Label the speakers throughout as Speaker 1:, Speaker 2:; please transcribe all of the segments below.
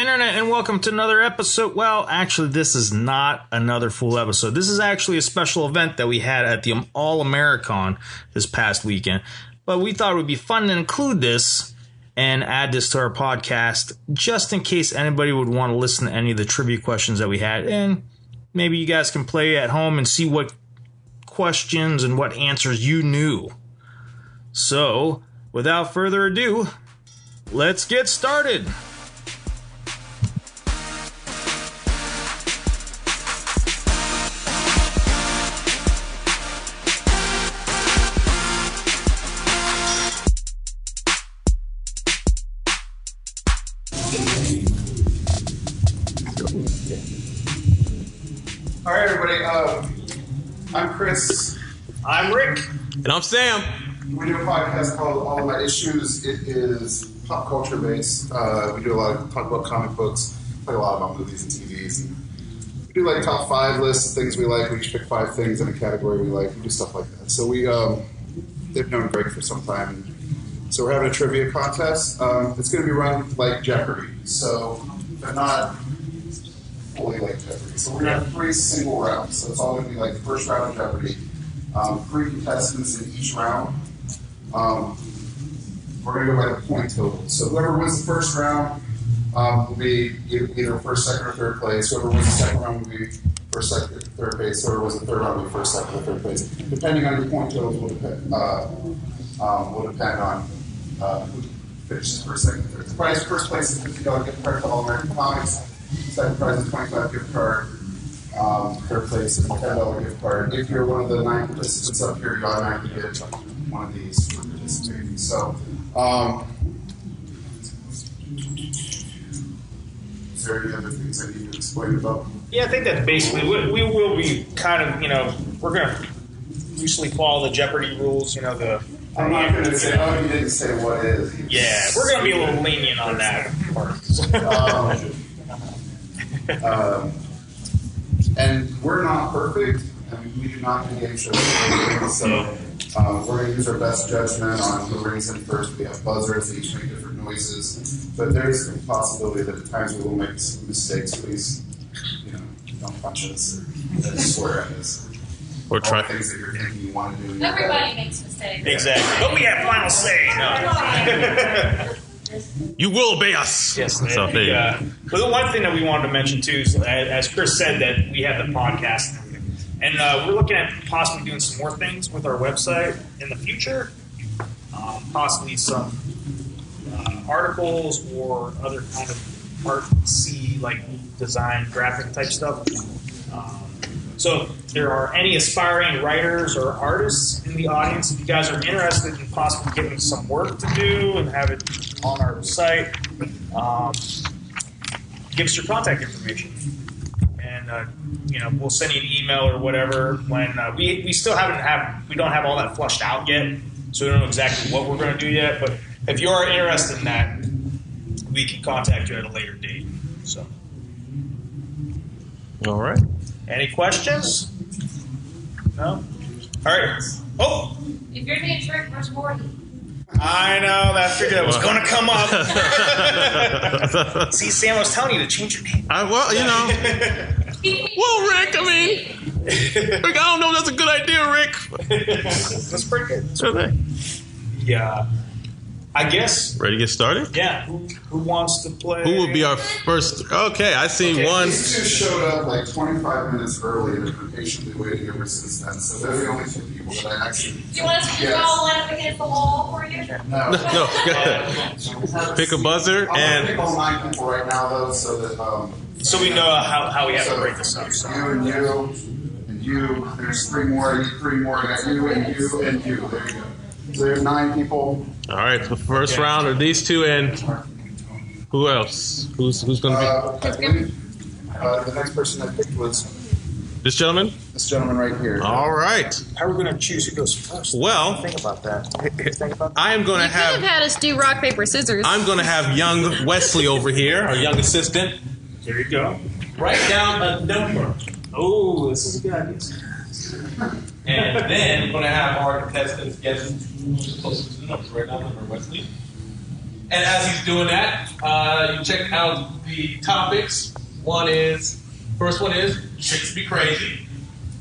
Speaker 1: Internet, and welcome to another episode. Well, actually, this is not another full episode. This is actually a special event that we had at the All Americon this past weekend. But we thought it would be fun to include this and add this to our podcast, just in case anybody would want to listen to any of the trivia questions that we had. And maybe you guys can play at home and see what questions and what answers you knew. So, without further ado, let's get started.
Speaker 2: All right, everybody. I'm Chris.
Speaker 1: I'm Rick.
Speaker 3: And I'm Sam.
Speaker 2: We do a podcast called All My Issues. It is pop culture based. We do a lot of talk about comic books, talk a lot about movies and TVs. And we do like top 5 lists of things we like. We each pick 5 things in a category we like. We do stuff like that. So they've known Greg for some time. So we're having a trivia contest. It's going to be run like Jeopardy. So they're not fully like Jeopardy. So we're going to have 3 single rounds. So it's all going to be like the first round of Jeopardy. 3 contestants in each round. We're going to go by the point total. So whoever wins the first round will be either first, second, or third place. Whoever wins the second round will be first, second, or third place. Whoever wins the third round will be first, second, or third place. Depending on your point totals will depend on who finishes first, second, third. The prize for first place is $50 gift card to All American Comics. Second prize is $25 gift card. Third place is a $10 gift card. If you're one of the 9 participants up here, you automatically get one of these for participating. So, is there any other things I need to explain about?
Speaker 1: Yeah, I think that basically we will be kind of, we're going to loosely follow the Jeopardy rules,
Speaker 2: I'm not going to say, you didn't say what is.
Speaker 1: Yeah, we're going to be a little lenient on that part.
Speaker 2: And we're not perfect. I mean, we do not do game shows. So we're going to use our best judgment on who rings in first. We have buzzers that each make different noises. But there's a possibility that at times we will make some mistakes. Please, don't punch us or swear at us.
Speaker 3: Or try
Speaker 2: things that you're thinking you want to do.
Speaker 4: Everybody makes mistakes.
Speaker 1: Exactly. But we have final say.
Speaker 3: You will obey us.
Speaker 1: Yes.
Speaker 3: So,
Speaker 1: but the one thing that we wanted to mention too is, as Chris said, that we have the podcast, and we're looking at possibly doing some more things with our website in the future. Possibly some articles or other kind of artsy, like design, graphic type stuff. So if there are any aspiring writers or artists in the audience, if you guys are interested in possibly giving some work to do and have it on our site, give us your contact information. And, we'll send you an email or whatever when we still we don't have all that flushed out yet, so we don't know exactly what we're going to do yet. But if you are interested in that, we can contact you at a later date. So,
Speaker 3: all right.
Speaker 1: Any questions? No? All right. Oh!
Speaker 4: If your name's Rick, where's Morty?
Speaker 1: I know. I figured that was going to come up. See, Sam, I was telling you to change your name.
Speaker 3: Well, Rick, Rick, I don't know if that's a good idea, Rick.
Speaker 1: That's pretty good.
Speaker 3: It's okay.
Speaker 1: Yeah. I guess.
Speaker 3: Ready to get started?
Speaker 1: Yeah. Who wants to play?
Speaker 3: Who will be our first? Okay, I see one.
Speaker 2: These 2 showed up like 25 minutes early and have been patiently waiting ever since then. So they're the only 2 people that I actually.
Speaker 4: Do you want us to all line up against the wall for you?
Speaker 2: No.
Speaker 3: No. Pick a buzzer
Speaker 2: I'm
Speaker 3: and.
Speaker 2: pick all 9 people right now though, so that.
Speaker 1: So we know how we have to break this up. So.
Speaker 2: You and you and you. There's 3 more. I need 3 more. I got you and you and you. There you go. So there's 9 people.
Speaker 3: All right, the first round are these 2 and who else? Who's going to
Speaker 2: be? The next person I picked was
Speaker 3: be this gentleman?
Speaker 2: This gentleman right here.
Speaker 3: All right.
Speaker 1: How are we going to choose who goes first?
Speaker 3: Well,
Speaker 1: think about that.
Speaker 3: I am going to
Speaker 5: You could have had us do rock, paper, scissors.
Speaker 3: I'm going to have young Wesley over here, our young assistant.
Speaker 1: There you go.
Speaker 3: Write down a number.
Speaker 1: Oh, this is a good idea.
Speaker 3: And then we're going to have our contestants guess who's closest to the number. Write down number, Wesley. And as he's doing that, you check out the topics. First one is Chicks Be Crazy.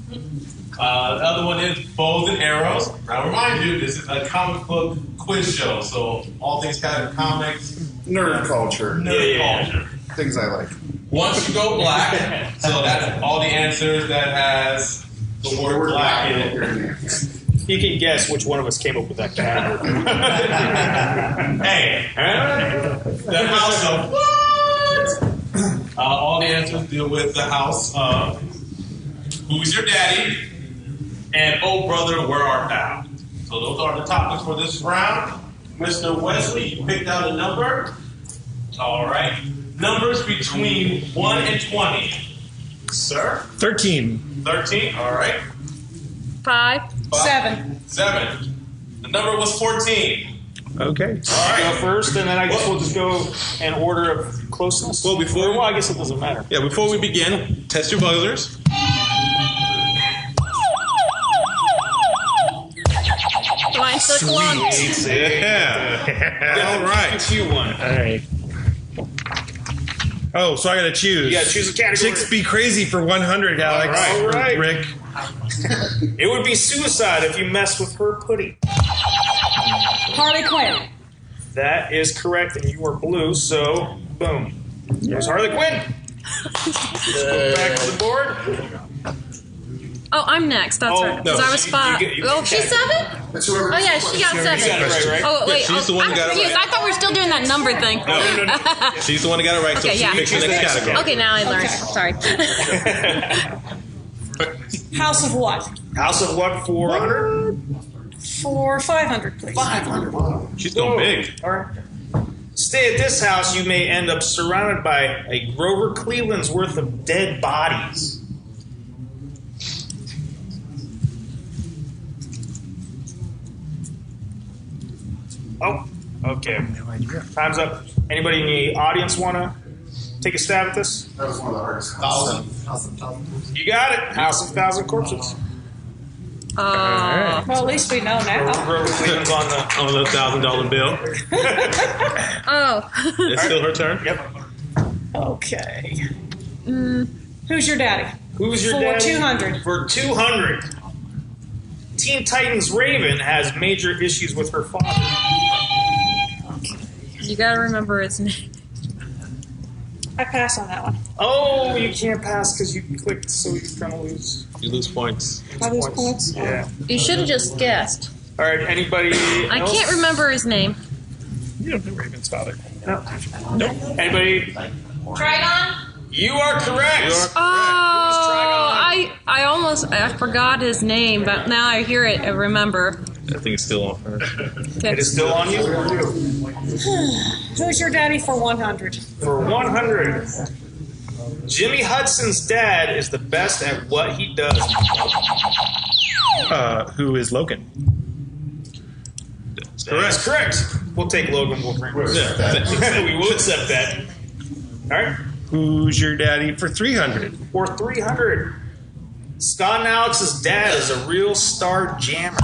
Speaker 3: The other one is Bows and Arrows. Now, remind you, this is a comic book quiz show, so all things kind of comics,
Speaker 2: Nerd culture.
Speaker 3: culture.
Speaker 2: Things I like.
Speaker 3: Once you go black, so that's all the answers that has the word black in it.
Speaker 1: You can guess which one of us came up with that category.
Speaker 3: Hey, the house of what? All the answers deal with the house of Who's Your Daddy and Oh Brother, Where Art Thou? So those are the topics for this round. Mr. Wesley, you picked out a number. All right. Numbers between 1 and 20. Sir?
Speaker 6: 13.
Speaker 3: 13. All right.
Speaker 5: 5.
Speaker 3: 7. The number was 14.
Speaker 6: Okay.
Speaker 3: All right.
Speaker 1: Go first, and then I guess we'll just go in order of closeness.
Speaker 3: Well,
Speaker 1: I guess it doesn't matter.
Speaker 3: Yeah, before we begin, test your buzzers.
Speaker 5: Mine's so clumsy.
Speaker 3: Yeah. All right.
Speaker 1: You one.
Speaker 6: All right. Oh, so I gotta choose.
Speaker 1: You gotta choose a category.
Speaker 6: Chicks Be Crazy for 100, Alex.
Speaker 1: All right.
Speaker 6: Rick.
Speaker 1: It would be suicide if you mess with her pudding.
Speaker 7: Harley Quinn.
Speaker 1: That is correct, and you are blue, so boom. There's Harley Quinn. Back to the board.
Speaker 5: Oh, I'm next. That's right. Because I was 5. She's 7?
Speaker 2: That's whoever.
Speaker 5: Oh, yeah, she got 7.
Speaker 1: You got it right?
Speaker 5: Oh, wait.
Speaker 3: she's the one
Speaker 5: I'm
Speaker 3: who got it
Speaker 5: confused.
Speaker 3: right.
Speaker 5: I thought we were still doing that number thing.
Speaker 3: No. She's the one that got it right, so
Speaker 5: Okay,
Speaker 3: she
Speaker 5: yeah.
Speaker 3: picks the next category.
Speaker 5: Okay, now I learned.
Speaker 7: Okay.
Speaker 5: Sorry.
Speaker 7: House of what?
Speaker 1: House of what, 400?
Speaker 7: For 500, please.
Speaker 2: 500. Wow.
Speaker 3: She's going big.
Speaker 1: All right. Stay at this house, you may end up surrounded by a Grover Cleveland's worth of dead bodies. Oh, okay.
Speaker 6: No idea.
Speaker 1: Time's up. Anybody in the audience want to take a stab at this?
Speaker 2: That was one of the hardest.
Speaker 1: You got it. House of 1,000 Corpses.
Speaker 6: Alright.
Speaker 7: Well, at least we know now.
Speaker 1: Grover Cleveland's on the...
Speaker 3: On the $1,000 bill.
Speaker 5: Oh.
Speaker 3: It's still her turn.
Speaker 1: Yep.
Speaker 7: Okay. Who's your daddy?
Speaker 1: Who's your
Speaker 7: For
Speaker 1: daddy?
Speaker 7: 200.
Speaker 1: For 200. Teen Titans Raven has major issues with her father.
Speaker 5: You gotta remember his name.
Speaker 7: I pass on that one.
Speaker 1: Oh, you can't pass because you clicked, so you're gonna lose.
Speaker 3: You lose points.
Speaker 7: I lose points.
Speaker 1: Yeah.
Speaker 5: You should have just guessed.
Speaker 1: All right. Anybody?
Speaker 5: I
Speaker 1: else?
Speaker 5: can't remember his name.
Speaker 6: You don't know Raven's father.
Speaker 1: No. Nope. Anybody?
Speaker 4: Trigon?
Speaker 1: You are correct.
Speaker 5: I forgot his name, but now I hear it, I remember.
Speaker 3: I think it's still on her.
Speaker 5: Okay.
Speaker 1: It is still on you.
Speaker 7: Who's your daddy for 100?
Speaker 1: For 100. Jimmy Hudson's dad is the best at what he does.
Speaker 6: Who is Logan?
Speaker 1: That's correct. We'll take Logan. We'll bring we will accept that. All right.
Speaker 6: Who's your daddy for 300?
Speaker 1: For 300. Scott and Alex's dad is a real star jammer.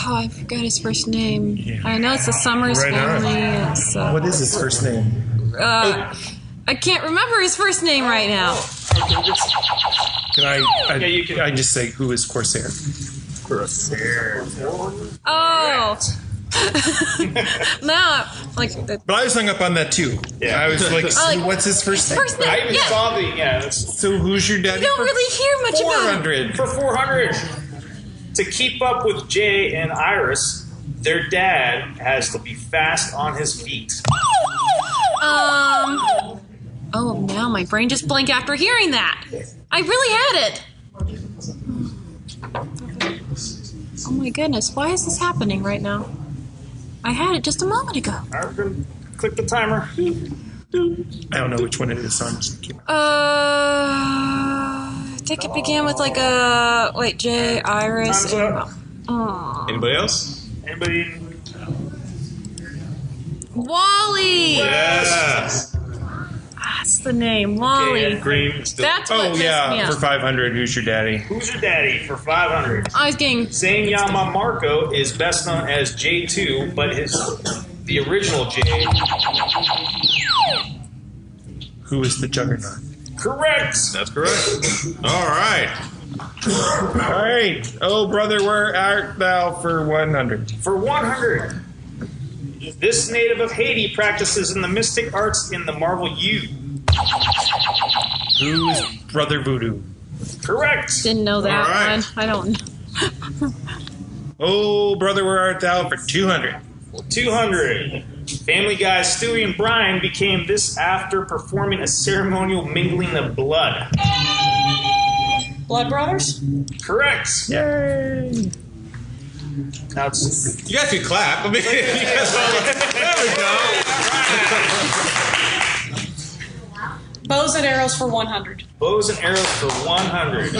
Speaker 5: I forgot his first name.
Speaker 6: Yeah.
Speaker 5: I know it's the Summers
Speaker 6: Right on.
Speaker 5: family. It's,
Speaker 6: What is his first name?
Speaker 5: I can't remember his first name right now.
Speaker 6: Can I
Speaker 1: Yeah, you can.
Speaker 6: I just say who is Corsair?
Speaker 5: Oh. Now, like,
Speaker 6: But I was hung up on that too.
Speaker 1: Yeah.
Speaker 6: I was like,
Speaker 5: like,
Speaker 6: what's his first name?
Speaker 5: first name,
Speaker 1: I even
Speaker 5: yeah.
Speaker 1: saw the that's
Speaker 6: So who's your
Speaker 5: You
Speaker 6: daddy
Speaker 5: don't
Speaker 6: for
Speaker 5: really hear much about him.
Speaker 6: 400?
Speaker 1: for 400. To keep up with Jay and Iris, their dad has to be fast on his feet.
Speaker 5: Oh, now my brain just blanked after hearing that. I really had it. Oh my goodness, why is this happening right now? I had it just a moment ago.
Speaker 1: All right, we're gonna click the timer.
Speaker 6: I don't know which one it is, so I'm just keep.
Speaker 5: I think it began with like a Jay, Iris.
Speaker 1: Time's up.
Speaker 5: Oh.
Speaker 3: Anybody else?
Speaker 1: Anybody?
Speaker 5: Wally.
Speaker 3: Yes.
Speaker 5: What's the name? Wally.
Speaker 3: Green. Still.
Speaker 5: That's what messed me up.
Speaker 6: For 500, who's your daddy?
Speaker 1: Who's your daddy for 500?
Speaker 5: I was getting.
Speaker 1: Zane Yamamarco is best known as J2, but the original J.
Speaker 6: Who is the Juggernaut?
Speaker 1: Correct.
Speaker 3: That's correct. All right.
Speaker 6: All right. Oh, brother, where art thou for 100?
Speaker 1: For 100. This native of Haiti practices in the mystic arts in the Marvel U.
Speaker 6: Who is Brother Voodoo?
Speaker 1: Correct.
Speaker 5: Didn't know that
Speaker 3: All right.
Speaker 5: one. I don't know.
Speaker 6: Oh, brother, where art thou for 200?
Speaker 1: 200. Family Guys Stewie and Brian became this after performing a ceremonial mingling of blood.
Speaker 7: Blood Brothers?
Speaker 1: Correct.
Speaker 6: Yay!
Speaker 1: Now it's
Speaker 3: You guys can clap. I mean, you guys all, there we go.
Speaker 7: Bows and arrows for 100.
Speaker 1: bows and arrows for 100.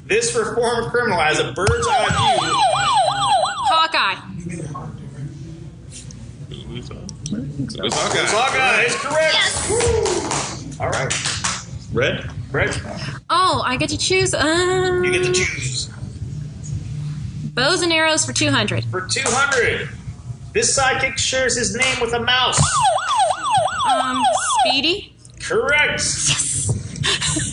Speaker 1: This reformed criminal has a bird's eye view.
Speaker 5: Hawkeye.
Speaker 3: It was Hawkeye.
Speaker 1: Hawkeye is correct. All right.
Speaker 3: Red.
Speaker 1: Red.
Speaker 5: Oh, I get to choose.
Speaker 1: You get to choose.
Speaker 5: Bows and arrows for 200.
Speaker 1: For 200. This sidekick shares his name with a mouse.
Speaker 5: Speedy.
Speaker 1: Correct.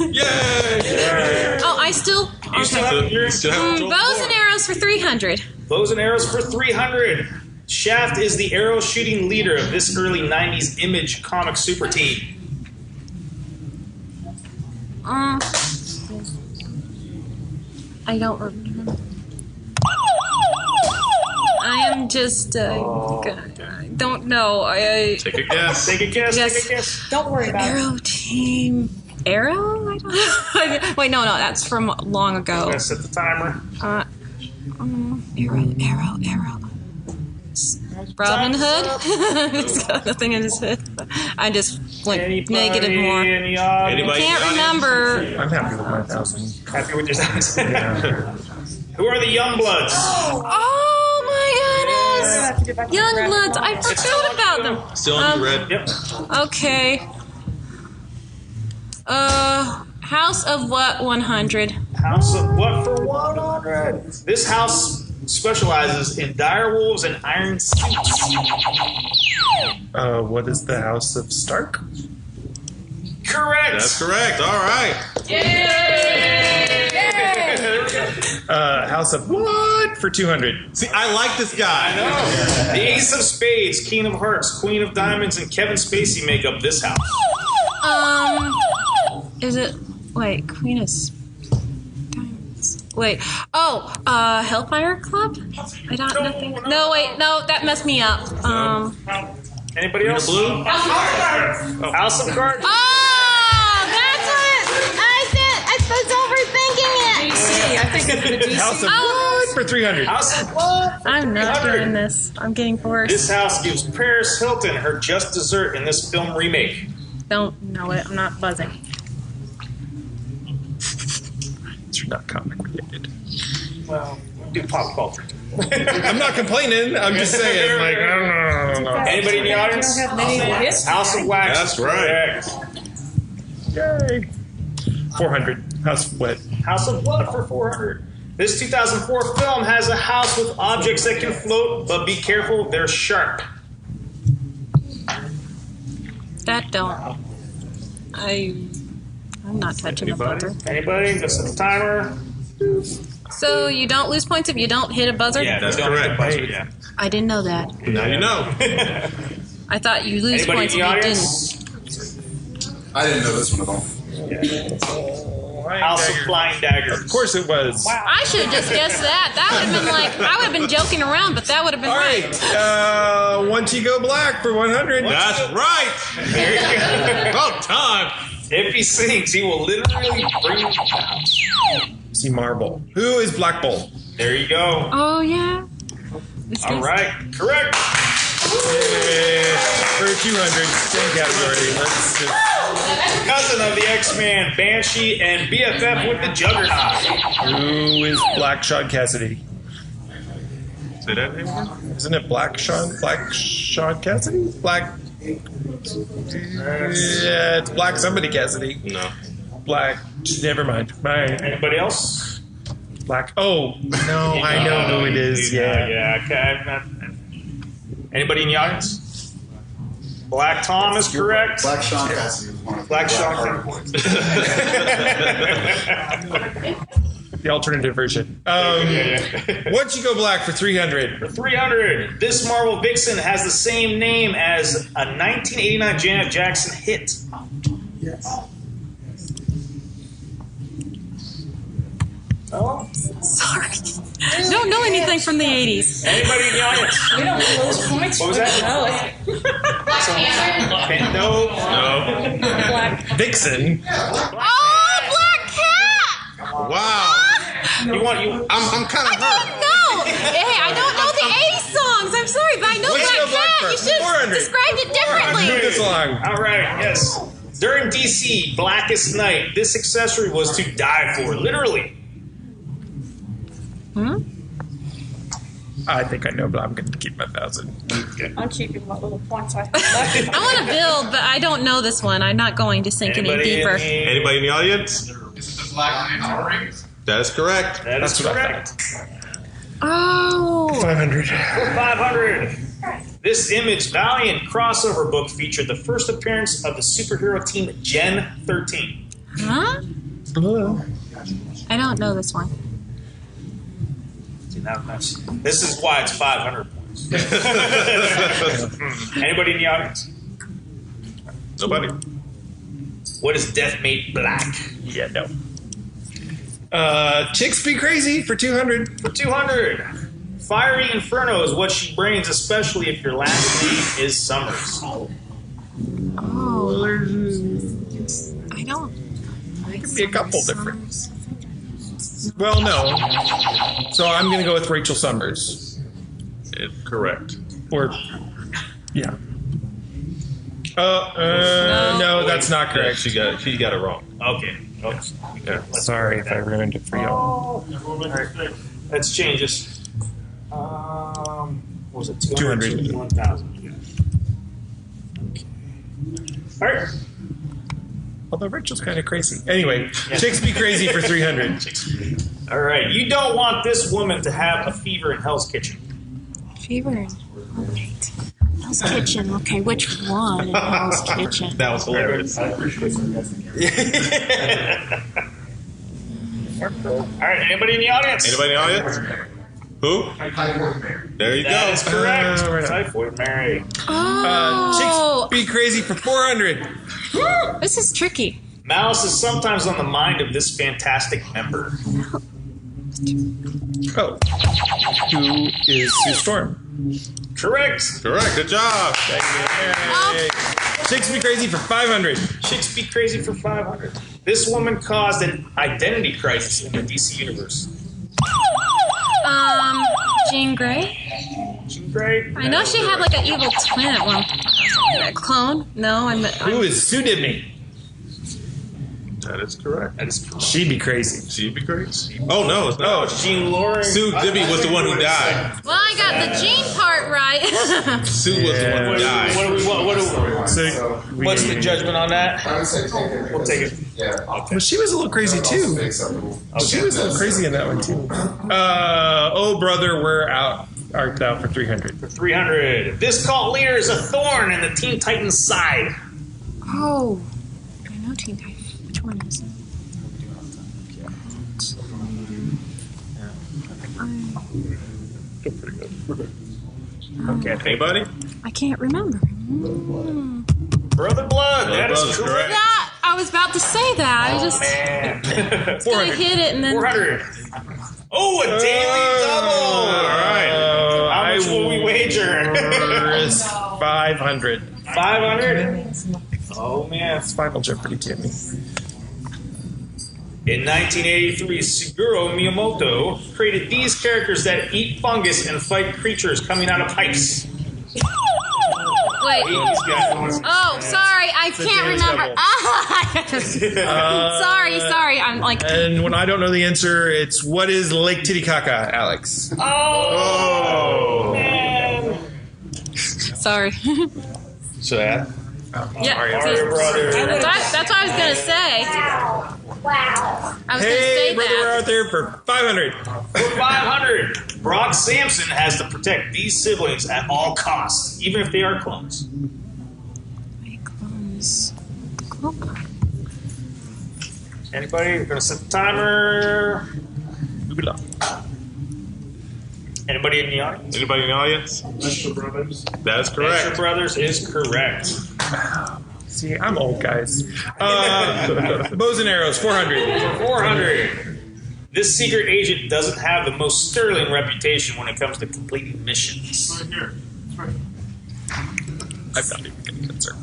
Speaker 3: Yay!
Speaker 5: Oh, I still.
Speaker 1: You still have your
Speaker 5: Bows and arrows for 300.
Speaker 1: bows and arrows for 300. Shaft is the arrow shooting leader of this early 90s Image comic super team.
Speaker 5: I don't remember. I am just. I don't know. I
Speaker 3: Take a guess.
Speaker 1: Take a guess.
Speaker 5: Yes.
Speaker 1: Take a guess.
Speaker 7: Don't worry about it.
Speaker 5: Arrow team. Arrow? I don't. Wait, no, that's from long ago.
Speaker 1: I'm gonna set the timer.
Speaker 5: Arrow. Robin Hood? He's got nothing in his head. I just went negative more.
Speaker 1: In the audience?
Speaker 3: Anybody?
Speaker 5: Can't remember.
Speaker 6: I'm happy with my 1,000.
Speaker 1: Happy with yourself?
Speaker 6: Yeah.
Speaker 1: Who are the Youngbloods?
Speaker 5: Oh my goodness! Youngbloods, I forgot about them.
Speaker 3: Still on you, Red.
Speaker 1: Yep.
Speaker 5: Okay. House of what 100?
Speaker 1: House of what for 100? This house specializes in dire wolves and iron suits.
Speaker 6: What is the House of Stark?
Speaker 1: Correct.
Speaker 3: That's correct. All right.
Speaker 6: House of what for 200?
Speaker 3: See, I like this guy.
Speaker 1: The Ace of Spades, King of Hearts, Queen of Diamonds, and Kevin Spacey make up this house.
Speaker 5: Is it? Wait, Queen of Diamonds. Wait. Oh, Hellfire Club? I don't know. No, wait, no, that messed me up.
Speaker 1: Anybody else?
Speaker 3: Blue?
Speaker 1: House of Cards.
Speaker 5: Oh, that's what I said. I was overthinking it.
Speaker 7: DC. I think it's the DC.
Speaker 6: House of what for 300?
Speaker 1: House of what?
Speaker 5: I'm not
Speaker 1: 300.
Speaker 5: doing this. I'm getting worse.
Speaker 1: This house gives Paris Hilton her just dessert in this film remake.
Speaker 5: Don't know it. I'm not buzzing.
Speaker 6: It's not comic related.
Speaker 1: Well, we do pop culture.
Speaker 6: I'm not complaining. I'm just saying. Like, I don't know.
Speaker 1: Anybody in the audience?
Speaker 7: You don't have medieval history.
Speaker 1: House of Wax.
Speaker 3: That's right.
Speaker 1: Correct.
Speaker 6: Yay. 400. House of what?
Speaker 1: House of Blood for 400. This 2004 film has a house with objects that can float, but be careful, they're sharp.
Speaker 5: That don't. I'm not touching the
Speaker 3: Anybody?
Speaker 5: buzzer.
Speaker 1: Anybody? Just set the timer.
Speaker 5: So you don't lose points if you don't hit a buzzer?
Speaker 1: Yeah,
Speaker 3: That's
Speaker 1: don't hit the
Speaker 3: correct.
Speaker 1: buzzer, yeah.
Speaker 5: I didn't know that.
Speaker 3: Now you know.
Speaker 5: I thought you lose
Speaker 1: Anybody
Speaker 5: points
Speaker 1: in
Speaker 5: if
Speaker 1: the
Speaker 5: you
Speaker 1: audience?
Speaker 5: didn't.
Speaker 2: I didn't know this one at all.
Speaker 1: House of Flying Daggers.
Speaker 6: Of course it was.
Speaker 5: I should have just guessed that. That would have been like, I would have been joking around, but that would have been
Speaker 6: All
Speaker 5: right.
Speaker 6: right. One Chico Black for 100.
Speaker 3: That's right. About time.
Speaker 1: If he sings, he will literally bring you down.
Speaker 6: See Marble. Who is Black Bolt?
Speaker 1: There you go.
Speaker 5: Oh, yeah. This
Speaker 1: All
Speaker 5: guy's-
Speaker 1: right. Correct.
Speaker 6: For 200. Same category. Let's just.
Speaker 1: Cousin of the X-Man, Banshee, and BFF with the Juggernaut.
Speaker 6: Who is Black Sean Cassidy?
Speaker 3: Say that name again?
Speaker 6: Isn't it Black Sean Cassidy? Black Yeah, it's Black somebody, Cassidy.
Speaker 3: No.
Speaker 6: Black. Never mind. Bye.
Speaker 1: Anybody else?
Speaker 6: Black. Oh, no, I know who it is. Yeah.
Speaker 1: Yeah. Okay. Anybody in the audience? Black Tom is correct.
Speaker 2: Black Sean Cassidy was one of
Speaker 1: Black Sean
Speaker 2: Hardy Boys.
Speaker 6: The alternative version. Once you go black for 300.
Speaker 1: For 300, this Marvel Vixen has the same name as a 1989 Janet Jackson hit.
Speaker 2: Yes.
Speaker 1: Oh,
Speaker 5: Sorry. Don't know anything from the 80s.
Speaker 1: anybody in the audience?
Speaker 7: We don't get those points.
Speaker 1: What was that?
Speaker 7: No.
Speaker 4: Black Panther?
Speaker 1: No.
Speaker 7: Black.
Speaker 6: Vixen.
Speaker 5: Oh, Black Cat!
Speaker 3: Wow.
Speaker 1: You want you?
Speaker 3: I'm kind of hurt.
Speaker 5: No! Hey, I don't know the 80s songs. I'm sorry, but I know
Speaker 6: Let's go
Speaker 5: Black
Speaker 6: Black
Speaker 5: Cat. You
Speaker 6: first.
Speaker 5: should have
Speaker 6: 400.
Speaker 5: described it differently.
Speaker 6: Move this along.
Speaker 1: All right. Yes. During DC Blackest Night, this accessory was to die for, literally.
Speaker 6: I think I know, but I'm going to keep my 1,000.
Speaker 7: I'm keeping my little points I have left.
Speaker 5: I want to build, but I don't know this one. I'm not going to sink any deeper.
Speaker 3: Anybody in the audience? That is correct.
Speaker 1: That is
Speaker 6: That's what I
Speaker 1: correct.
Speaker 5: Oh.
Speaker 6: 500.
Speaker 1: 500. This Image Valiant crossover book featured the first appearance of the superhero team Gen 13.
Speaker 5: Huh? I don't know this one.
Speaker 1: See, this is why it's 500 points. Anybody in the audience?
Speaker 3: Nobody.
Speaker 1: What is Deathmate Black?
Speaker 6: Yeah, no. Chicks Be Crazy for 200.
Speaker 1: For 200. Fiery Inferno is what she brings, especially if your last name is Summers.
Speaker 5: Oh. I don't.
Speaker 6: Could be a couple different. Well, no. So I'm going to go with Rachel Summers.
Speaker 3: Correct.
Speaker 6: Or, yeah. No, that's not correct.
Speaker 3: She got it wrong.
Speaker 1: Okay.
Speaker 3: Yeah.
Speaker 6: Sorry if I ruined it for y'all.
Speaker 1: All right. Let's change this. What was it?
Speaker 6: 200.
Speaker 1: 1,000. Okay. All right.
Speaker 6: Although Rachel's kind of crazy. Anyway, Chicks Be Crazy for 300.
Speaker 1: All right. You don't want this woman to have a fever in Hell's Kitchen.
Speaker 5: Fever in. Oh, wait. Hell's Kitchen. Okay, which one in Hell's Kitchen?
Speaker 3: That was hilarious.
Speaker 1: All right. Anybody in the audience?
Speaker 3: Anybody in the audience? Who? There you
Speaker 1: That
Speaker 3: go.
Speaker 1: is correct.
Speaker 6: right.
Speaker 1: Typhoid Mary.
Speaker 5: Oh.
Speaker 6: Chicks Be Crazy for 400.
Speaker 5: This is tricky.
Speaker 1: Malice is sometimes on the mind of this fantastic member.
Speaker 6: Oh. Who is Sue Storm?
Speaker 1: Correct.
Speaker 3: Correct. Good job.
Speaker 6: Yay. Chicks Be Crazy for 500.
Speaker 1: Chicks Be Crazy for 500. This woman caused an identity crisis in the DC universe.
Speaker 5: Jean Grey?
Speaker 1: Jean Grey?
Speaker 5: I know she had like an evil twin at one clone. No,
Speaker 6: Who is Sue Dibney?
Speaker 3: That is correct.
Speaker 1: That is correct.
Speaker 6: She'd be crazy.
Speaker 3: She'd be crazy. Oh, no. It's
Speaker 6: Oh,
Speaker 3: not.
Speaker 1: Jean Loring.
Speaker 3: Sue Dibby was the one who died.
Speaker 5: Well, I got the Jean part right.
Speaker 3: Sue was the one who died.
Speaker 1: What's the judgment on that?
Speaker 2: I would say take it.
Speaker 1: We'll take it.
Speaker 2: Yeah.
Speaker 6: Well, she was a little crazy too. She was a little crazy in that one too. Oh brother, we're out. Art thou for 300.
Speaker 1: For 300. This cult leader is a thorn in the Teen Titans side.
Speaker 5: Oh. I know Teen Titans. Which one is it?
Speaker 3: Okay. Anybody?
Speaker 5: I can't remember.
Speaker 1: Brother Blood. That is
Speaker 3: Brother's
Speaker 1: correct.
Speaker 5: Yeah, I was about to say that. I just
Speaker 1: Man.
Speaker 5: gonna hit it and then
Speaker 1: 400. Oh, a daily double.
Speaker 3: All right.
Speaker 1: How much will we wager?
Speaker 6: 500.
Speaker 1: 500? Oh, man.
Speaker 6: It's Final Jeopardy, Timmy.
Speaker 1: In 1983, Shigeru Miyamoto created these characters that eat fungus and fight creatures coming out of pipes.
Speaker 5: wait. Oh, sorry, I can't remember. Sorry. I'm like.
Speaker 6: And when I don't know the answer, it's what is Lake Titicaca, Alex?
Speaker 1: Oh, man.
Speaker 5: Sorry.
Speaker 8: Should I add?
Speaker 5: Yeah.
Speaker 6: Mario
Speaker 5: Brothers.
Speaker 6: Brothers.
Speaker 5: That's what I was gonna say. I was gonna say
Speaker 6: Brother, we're
Speaker 5: that.
Speaker 6: out there for 500.
Speaker 1: For 500, Brock Sampson has to protect these siblings at all costs, even if they are clones. Anybody? We're gonna set the timer. Anybody in the audience?
Speaker 8: Anybody in the audience?
Speaker 3: Metro Brothers.
Speaker 8: That is correct.
Speaker 1: Metro Brothers is correct.
Speaker 6: See, I'm old, guys. Bows and arrows, 400.
Speaker 1: 400. This secret agent doesn't have the most sterling reputation when it comes to completing missions.
Speaker 3: Right here. It's right.
Speaker 6: I'm not even getting concerned.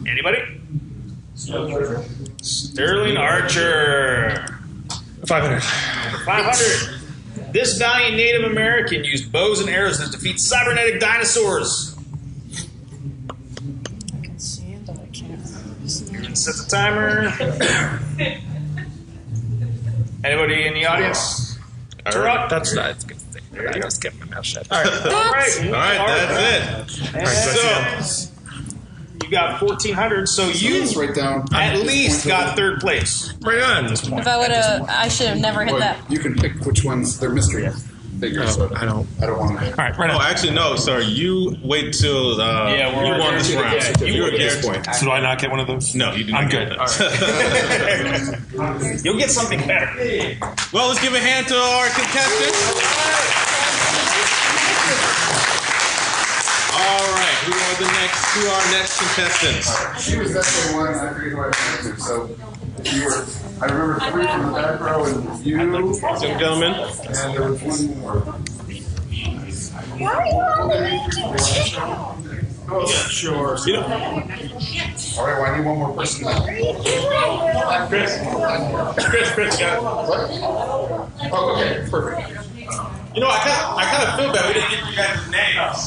Speaker 1: Anybody? Sterling Archer.
Speaker 6: 500.
Speaker 1: 500. This valiant Native American used bows and arrows to defeat cybernetic dinosaurs.
Speaker 7: I can see it, but I can't.
Speaker 1: You're gonna set the timer. Anybody in the audience? Turok?
Speaker 6: That's not a good thing. I just kept my mouth shut.
Speaker 1: All right.
Speaker 8: All right, that's it.
Speaker 1: So, you got 1,400, so you
Speaker 2: Let's write down.
Speaker 1: at least got third place.
Speaker 6: Right on this point.
Speaker 5: If I would have, I should have never hit
Speaker 2: Well,
Speaker 5: that.
Speaker 2: you can pick which ones. They're mystery figures. So
Speaker 6: I don't.
Speaker 2: I don't want to.
Speaker 6: All right, right
Speaker 8: Oh,
Speaker 6: on.
Speaker 8: actually, no, sir. You wait till
Speaker 1: Yeah, we're
Speaker 8: you won this round.
Speaker 1: yeah,
Speaker 8: You're
Speaker 1: you
Speaker 8: at this
Speaker 1: won.
Speaker 8: point.
Speaker 3: So do I not get one of those?
Speaker 8: No, you do not.
Speaker 3: I'm
Speaker 8: get
Speaker 3: good.
Speaker 8: that.
Speaker 1: You'll get something better.
Speaker 8: Well, let's give a hand to our contestants. All right, we go to our next contestants.
Speaker 2: She was definitely one. I forget who I went to. So you were. I remember 3 from the back row, and you.
Speaker 8: Young gentlemen.
Speaker 2: And there was one more. Oh, sure.
Speaker 8: You know,
Speaker 2: All right, well, I need one more person.
Speaker 3: Chris, got it.
Speaker 2: What? Oh, okay, perfect.
Speaker 8: you know, I kind of feel bad we didn't get you guys' names.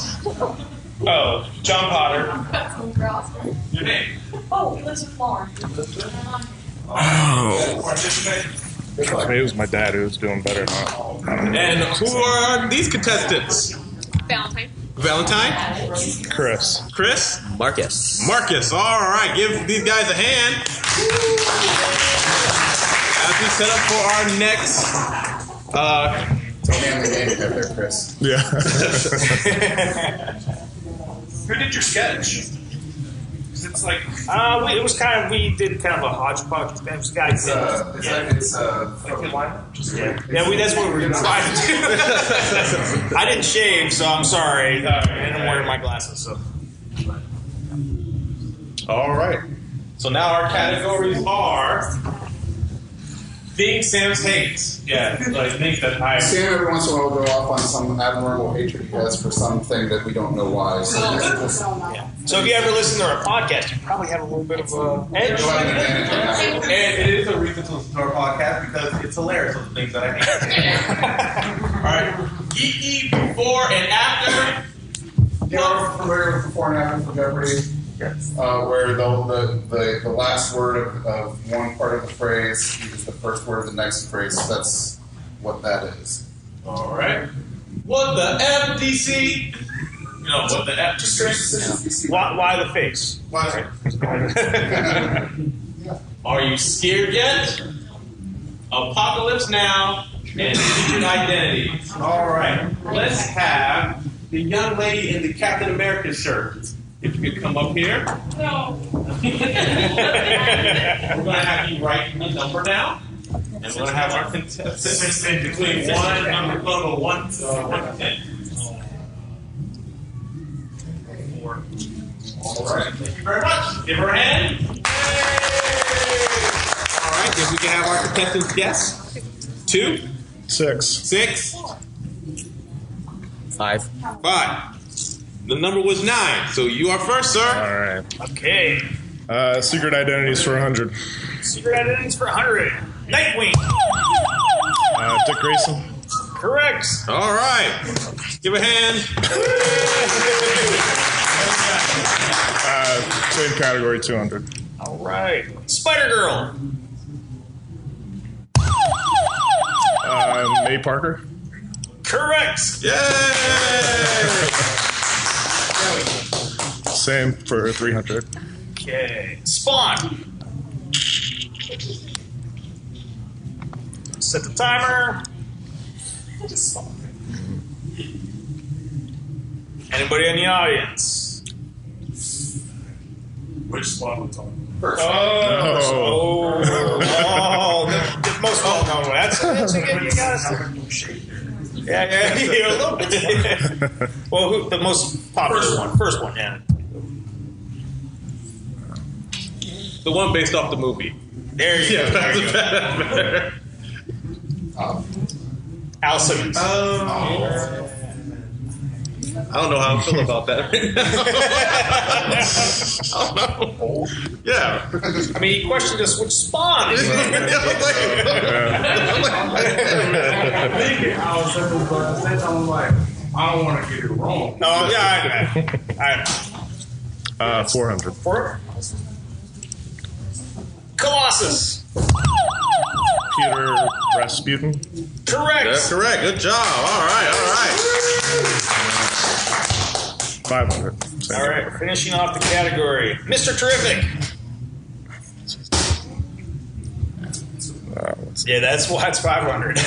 Speaker 3: Oh, John Potter.
Speaker 8: Your name?
Speaker 7: Oh, he lives in Florida.
Speaker 3: It was my dad who was doing better than I.
Speaker 8: And who are these contestants?
Speaker 5: Valentine.
Speaker 8: Valentine?
Speaker 3: Chris.
Speaker 8: Chris?
Speaker 9: Marcus.
Speaker 8: Marcus. All right, give these guys a hand. As we set up for our next.
Speaker 2: Manly name you have there, Chris.
Speaker 3: Yeah. Who did your sketch? 'Cause it's like
Speaker 1: It was kind of, we did kind of a hodgepodge thing. This guy
Speaker 2: It's
Speaker 1: yeah, that's what we were trying to do. I didn't shave, so I'm sorry. And I'm wearing my glasses, so.
Speaker 8: All right. So now our categories are things Sam hates.
Speaker 3: yeah, like things that I.
Speaker 2: Sam every once in a while will go off on some abnormal hatred he has for something that we don't know why. So
Speaker 1: So if you ever listen to our podcast, you probably have a little bit of a edge.
Speaker 2: you'll have an advantage on that.
Speaker 8: And it is a reason to listen to our podcast because it's hilarious of the things that I hate. All right. Geeky before and after.
Speaker 2: You're familiar with Before and After for Jeopardy?
Speaker 8: Yes.
Speaker 2: Where the last word of one part of the phrase is the first word of the next phrase. That's what that is.
Speaker 8: All right. What the FDC? You know, what the FDC?
Speaker 1: Why the face?
Speaker 8: Are you scared yet? Apocalypse now and secret identities. All right. Let's have the young lady in the Captain America shirt. If you could come up here.
Speaker 7: No.
Speaker 8: We're going to have you write a number down. And we're going to have our contestants between 1 and 1 to 10. All right. Thank you very much. Give her a hand. All right. If we can have our contestants guess. 2, 6,
Speaker 9: 5.
Speaker 8: 5. The number was 9. So you are first, sir.
Speaker 3: All right.
Speaker 1: Okay.
Speaker 3: Secret identities for 100.
Speaker 1: Secret identities for 100. Nightwing.
Speaker 3: Dick Grayson.
Speaker 1: Correct.
Speaker 8: All right. Give a hand.
Speaker 3: Same category, 200.
Speaker 1: All right. Spider Girl.
Speaker 3: May Parker.
Speaker 1: Correct.
Speaker 8: Yay!
Speaker 6: Same for 300.
Speaker 1: Okay. Spawn. Set the timer. Anybody in the audience?
Speaker 3: Which Spawn we talking?
Speaker 2: First.
Speaker 1: Most well-known one. That's again, you got Yeah, a little bit. Well, the most popular First one, yeah.
Speaker 8: The one based off the movie.
Speaker 1: There you go. There you go. Al Simmons.
Speaker 8: I don't know how I feel about that right now. I don't know. Yeah.
Speaker 1: I mean, he questioned us which Spawn.
Speaker 3: I was like, I don't want to get it wrong.
Speaker 1: No, yeah, I
Speaker 6: 400.
Speaker 1: Colossus.
Speaker 6: Peter Rasputin.
Speaker 1: Correct.
Speaker 8: That's correct. Good job. All right.
Speaker 6: 500. Same
Speaker 1: All right,
Speaker 6: number.
Speaker 1: finishing off the category. Mr. Terrific. Yeah, that's why it's 500.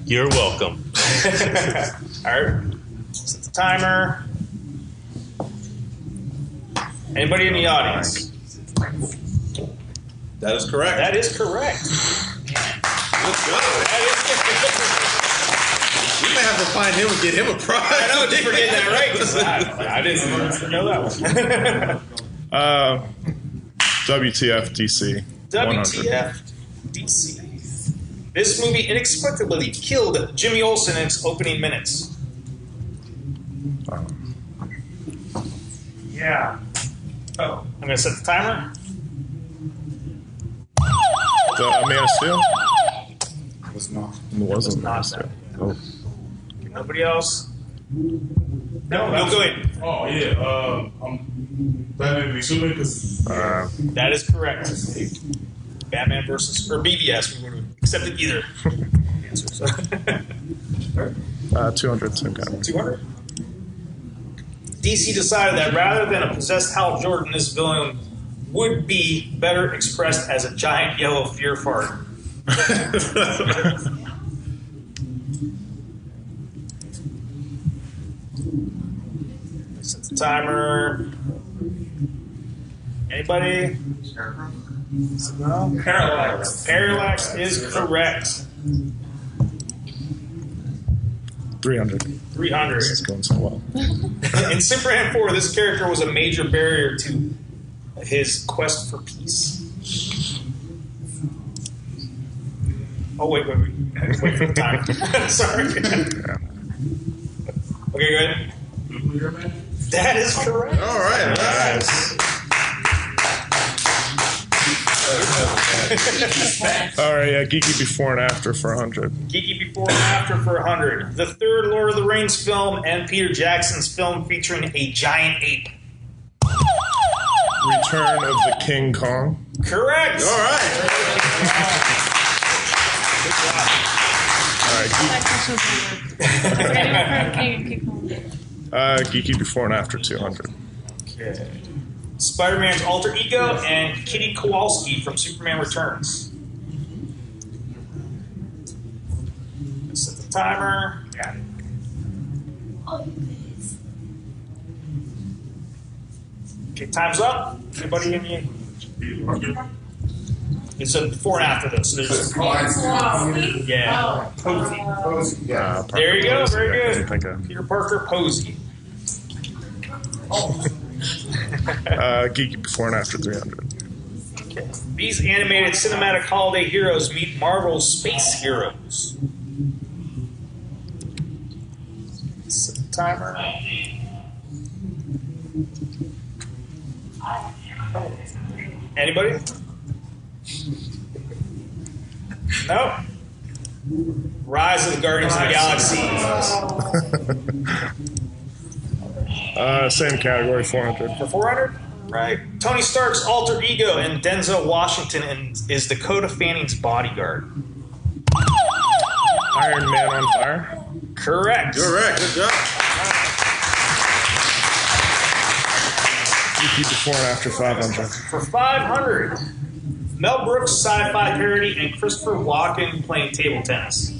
Speaker 8: You're welcome.
Speaker 1: All right, set the timer. Anybody in the audience?
Speaker 8: That is correct.
Speaker 1: That is correct.
Speaker 8: Good job. We may have to find him and get him a prize.
Speaker 1: I know, just for getting that right, 'cause I didn't know that one.
Speaker 6: WTF DC. 100.
Speaker 1: WTF DC. This movie inexplicably killed Jimmy Olsen in its opening minutes.
Speaker 3: Yeah.
Speaker 1: Oh, I'm going to set the timer.
Speaker 6: The Man of Steel?
Speaker 2: It was not.
Speaker 6: It wasn't Man of
Speaker 1: not
Speaker 6: Steel. Oh.
Speaker 1: Nobody else?
Speaker 3: No,
Speaker 1: No, go ahead.
Speaker 3: Oh, yeah. I'm Batman v Superman because
Speaker 1: That is correct. Batman versus, or BVS, we would have accepted either answer. So.
Speaker 6: 200, same kind of.
Speaker 1: 200. DC decided that rather than a possessed Hal Jordan, this villain would be better expressed as a giant yellow fear fart. Set the timer. Anybody? No?
Speaker 3: Parallax.
Speaker 1: Parallax is correct.
Speaker 6: 300.
Speaker 1: 300.
Speaker 6: This is going so well.
Speaker 1: In Superman 4, this character was a major barrier to his quest for peace. Oh, wait for the time. Sorry. Okay, good.
Speaker 3: Nuclear Man.
Speaker 1: That is correct.
Speaker 8: All right.
Speaker 6: All right, yeah, Geeky Before and After for 100.
Speaker 1: Geeky Before and After for 100. The third Lord of the Rings film and Peter Jackson's film featuring a giant ape.
Speaker 6: Return of the King Kong.
Speaker 1: Correct.
Speaker 8: All right.
Speaker 1: Good job.
Speaker 6: All right, Geeky Before and After 200.
Speaker 1: Okay. Spider-Man's alter ego and Kitty Kowalski from Superman Returns. Set the timer. Got it. Okay, time's up. Anybody in the... It's a before and after this. So there's... Yeah.
Speaker 2: Posey. Yeah.
Speaker 1: There you go. Very
Speaker 6: I
Speaker 1: good.
Speaker 6: think of
Speaker 1: Peter Parker Posey.
Speaker 6: Geeky Before and After 300.
Speaker 1: Okay. These animated cinematic holiday heroes meet Marvel's space heroes. Set the timer. Anybody? No? Rise of the Guardians of the Galaxy.
Speaker 6: Same category, 400.
Speaker 1: For 400? Right. Tony Stark's alter ego in Denzel Washington is Dakota Fanning's bodyguard.
Speaker 6: Iron Man on Fire.
Speaker 1: Correct.
Speaker 8: Correct. Good job.
Speaker 6: You keep the before and after 500.
Speaker 1: For 500, Mel Brooks sci-fi parody and Christopher Walken playing table tennis.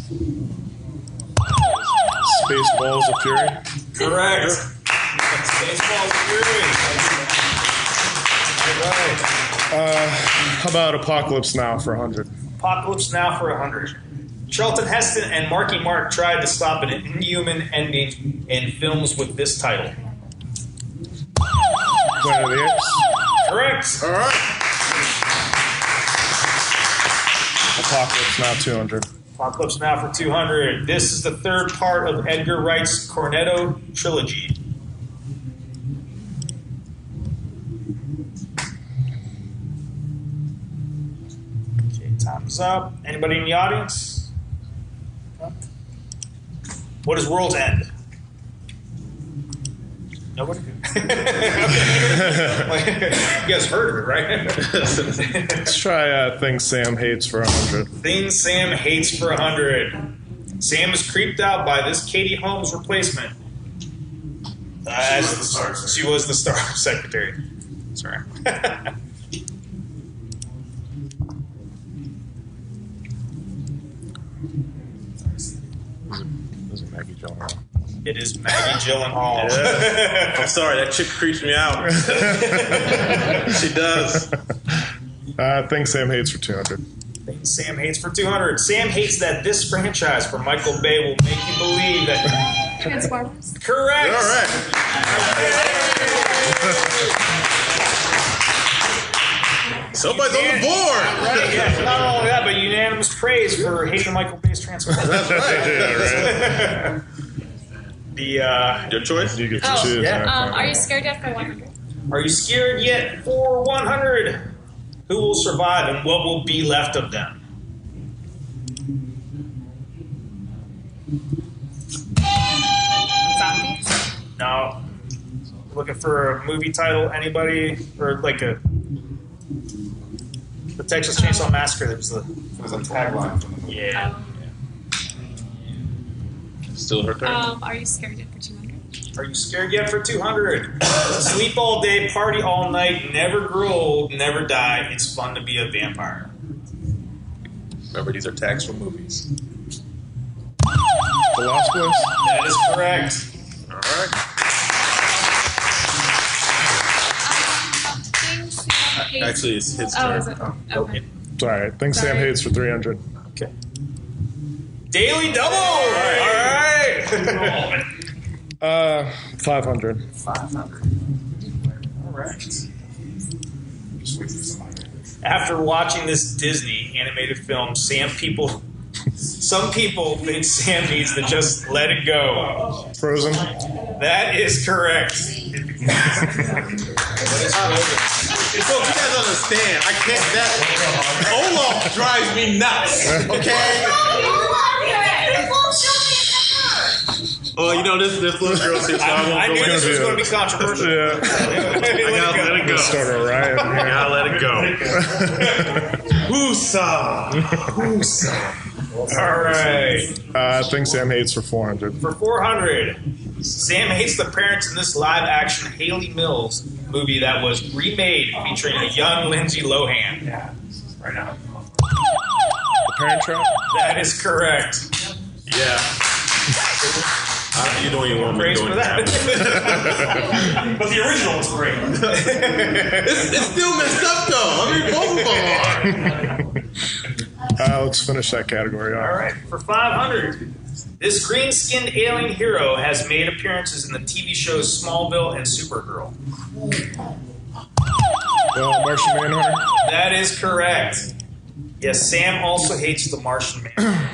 Speaker 6: Spaceballs of Fury.
Speaker 1: Correct. Spaceballs of Fury. All right.
Speaker 6: How about Apocalypse Now for 100?
Speaker 1: Apocalypse Now for 100. Charlton Heston and Marky Mark tried to stop an inhuman ending in films with this title.
Speaker 6: Planet of the Apes.
Speaker 1: Correct.
Speaker 2: All right.
Speaker 6: Apocalypse Now 200.
Speaker 1: Apocalypse Now for 200. This is the third part of Edgar Wright's Cornetto trilogy. Okay, time's up. Anybody in the audience? What does World's End? Nobody? You guys heard of it, right?
Speaker 6: Let's try Things Sam Hates for 100.
Speaker 1: Things Sam hates for 100. Sam is creeped out by this Katie Holmes replacement. She was the Star Secretary. Sorry.
Speaker 6: Is it Maggie Gyllenhaal?
Speaker 1: It is Maggie Gyllenhaal.
Speaker 8: Yeah. I'm sorry, that chick creeps me out. She does.
Speaker 6: Things Sam Hates for 200.
Speaker 1: Things Sam hates for 200. Sam hates that this franchise from Michael Bay will make you believe that.
Speaker 5: Transformers.
Speaker 1: Correct.
Speaker 2: All right.
Speaker 8: Somebody's on the board.
Speaker 1: Right, yeah. Not only that, but unanimous praise for hating Michael Bay's Transformers.
Speaker 2: That's right.
Speaker 1: The
Speaker 8: Your choice?
Speaker 6: You get to
Speaker 5: Oh,
Speaker 6: choose.
Speaker 1: yeah.
Speaker 5: Are you scared yet for 100?
Speaker 1: Are you scared yet for 100? Who will survive and what will be left of them?
Speaker 5: Zombies?
Speaker 1: Now, looking for a movie title. Anybody? Or like the Texas Chainsaw Massacre. That was the
Speaker 2: It was a tagline from the movie.
Speaker 1: yeah.
Speaker 8: Still her turn.
Speaker 5: Are you scared yet for 200?
Speaker 1: Are you scared yet for 200? Sleep all day, party all night, never grow old, never die. It's fun to be a vampire.
Speaker 8: Remember, these are tags from movies.
Speaker 6: The Lost Boys?
Speaker 1: That is correct.
Speaker 8: All right.
Speaker 5: Things Sam hates.
Speaker 8: Actually, it's his
Speaker 5: Oh,
Speaker 8: turn.
Speaker 5: is it? Okay.
Speaker 6: Sorry. Things Sam
Speaker 5: Sorry.
Speaker 6: Hates for 300.
Speaker 1: Okay. Daily double. All right.
Speaker 6: 500.
Speaker 1: 500. All right. After watching this Disney animated film, some people think Sam needs to just let it go.
Speaker 6: Frozen.
Speaker 1: That is correct.
Speaker 8: Folks, you guys understand? I can't. That Olaf drives me nuts. Okay. Oh, you know this little girl too, so I
Speaker 1: I
Speaker 8: won't
Speaker 1: knew
Speaker 8: go
Speaker 1: this
Speaker 8: into
Speaker 1: was
Speaker 8: it.
Speaker 1: going to be controversial.
Speaker 6: Yeah.
Speaker 8: I gotta let it go.
Speaker 6: Start a riot.
Speaker 8: I gotta let it go. Whoosah.
Speaker 1: All right.
Speaker 6: Things Sam Hates for 400.
Speaker 1: For 400, Sam hates the parents in this live-action Haley Mills movie that was remade featuring a young Lindsay Lohan.
Speaker 3: Yeah. Right now.
Speaker 6: The Parent Trap?
Speaker 1: That is correct.
Speaker 8: Yeah. You don't even want me
Speaker 1: Praise
Speaker 8: doing
Speaker 1: for that.
Speaker 3: But the original was great.
Speaker 8: It's still messed up though. I mean, both of them are.
Speaker 6: Let's finish that category off.
Speaker 1: All right, for 500, this green-skinned alien hero has made appearances in the TV shows Smallville and Supergirl.
Speaker 6: Martian Manhunter?
Speaker 1: That is correct. Yes, Sam also hates the Martian Man.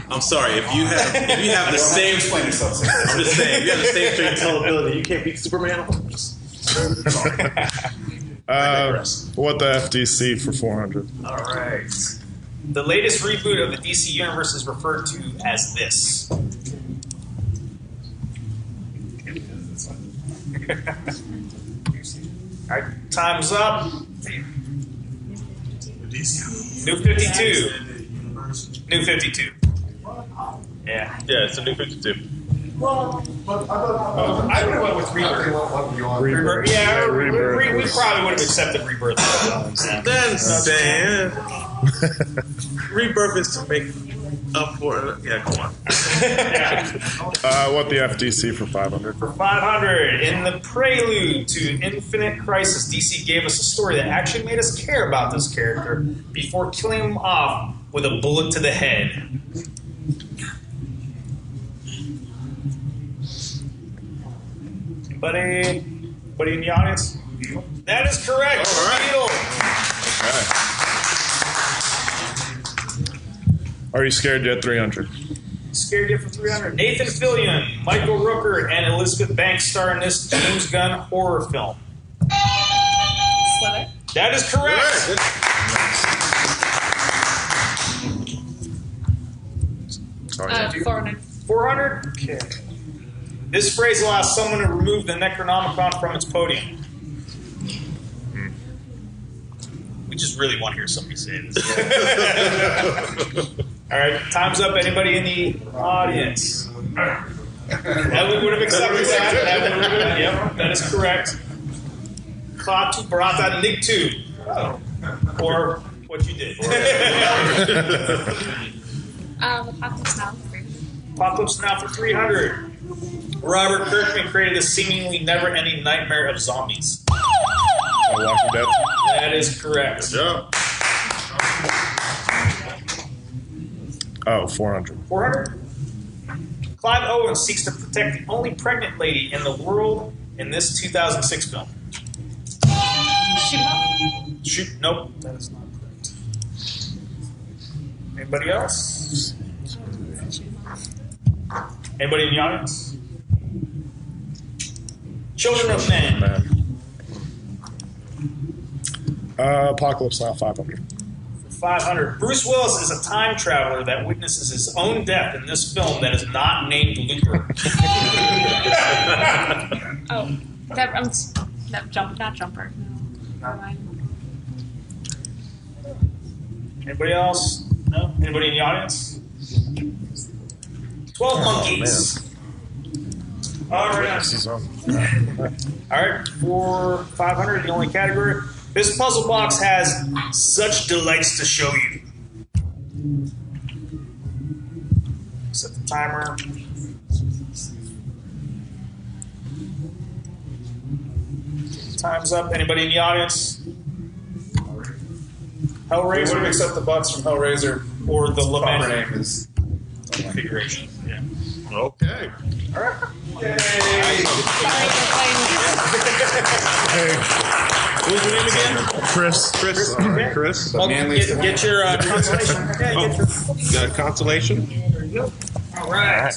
Speaker 8: I'm sorry, if you have the same
Speaker 2: Explain yourself, Sam.
Speaker 8: I'm just saying, if you have the same strength ability, you can't beat Superman.
Speaker 6: What the FDC for 400?
Speaker 1: All right. The latest reboot of the DC Universe is referred to as this. All right, time's up. New 52. New 52. Yeah.
Speaker 8: Yeah, it's a new 52.
Speaker 3: Well, I would have went with Rebirth.
Speaker 2: Rebirth.
Speaker 1: Yeah,
Speaker 6: Rebirth.
Speaker 1: we probably would have accepted Rebirth.
Speaker 8: Then saying Rebirth is to make up for it. Yeah, come on.
Speaker 6: I want the FDC for 500.
Speaker 1: For 500, in the prelude to Infinite Crisis, DC gave us a story that actually made us care about this character before killing him off with a bullet to the head. Anybody in the audience? That is correct.
Speaker 6: All right.
Speaker 1: Beetle.
Speaker 6: Are you scared yet? 300.
Speaker 1: Scared yet for 300. Nathan Fillion, Michael Rooker, and Elizabeth Banks star in this James Gunn horror film.
Speaker 5: Slither.
Speaker 1: That is correct.
Speaker 6: Sorry.
Speaker 5: 400.
Speaker 1: 400? Okay. This phrase allows someone to remove the Necronomicon from its podium. We just really want to hear somebody say this. All right, time's up. Anybody in the audience? That we would have accepted that. Yep, that is correct. Klatu Barata Nigtu. Or what you did.
Speaker 5: Apocalypse Now.
Speaker 1: Apocalypse Now for 300. Robert Kirkman created a seemingly never-ending nightmare of zombies.
Speaker 6: Walking Dead.
Speaker 1: That is correct.
Speaker 6: Yeah. Oh, 400.
Speaker 1: 400. Clive Owen seeks to protect the only pregnant lady in the world in this 2006 film.
Speaker 5: Shoot 'em up.
Speaker 1: Shoot. Nope. That is not correct. Anybody else? Anybody in the audience? Children of Men.
Speaker 6: Apocalypse Now, 500.
Speaker 1: 500. Bruce Willis is a time traveler that witnesses his own death in this film that is not named Looper.
Speaker 5: Oh, not Jumper. No. Never mind.
Speaker 1: Anybody else? No? Anybody in the audience? 12 Monkeys. All right. All right, for 500, the only category. This puzzle box has such delights to show you. Set the timer. Time's up. Anybody in the audience? Hellraiser.
Speaker 2: Would accept the box from Hellraiser.
Speaker 1: Or the
Speaker 2: Proper
Speaker 1: Lament
Speaker 2: name is.
Speaker 1: configuration. Yeah.
Speaker 8: Okay.
Speaker 1: All right. Yay.
Speaker 8: What was your name again?
Speaker 6: Chris.
Speaker 8: Chris. Chris.
Speaker 1: Well,
Speaker 2: manly
Speaker 1: get your consolation. Yeah, get your.
Speaker 8: You got a consolation?
Speaker 1: All right.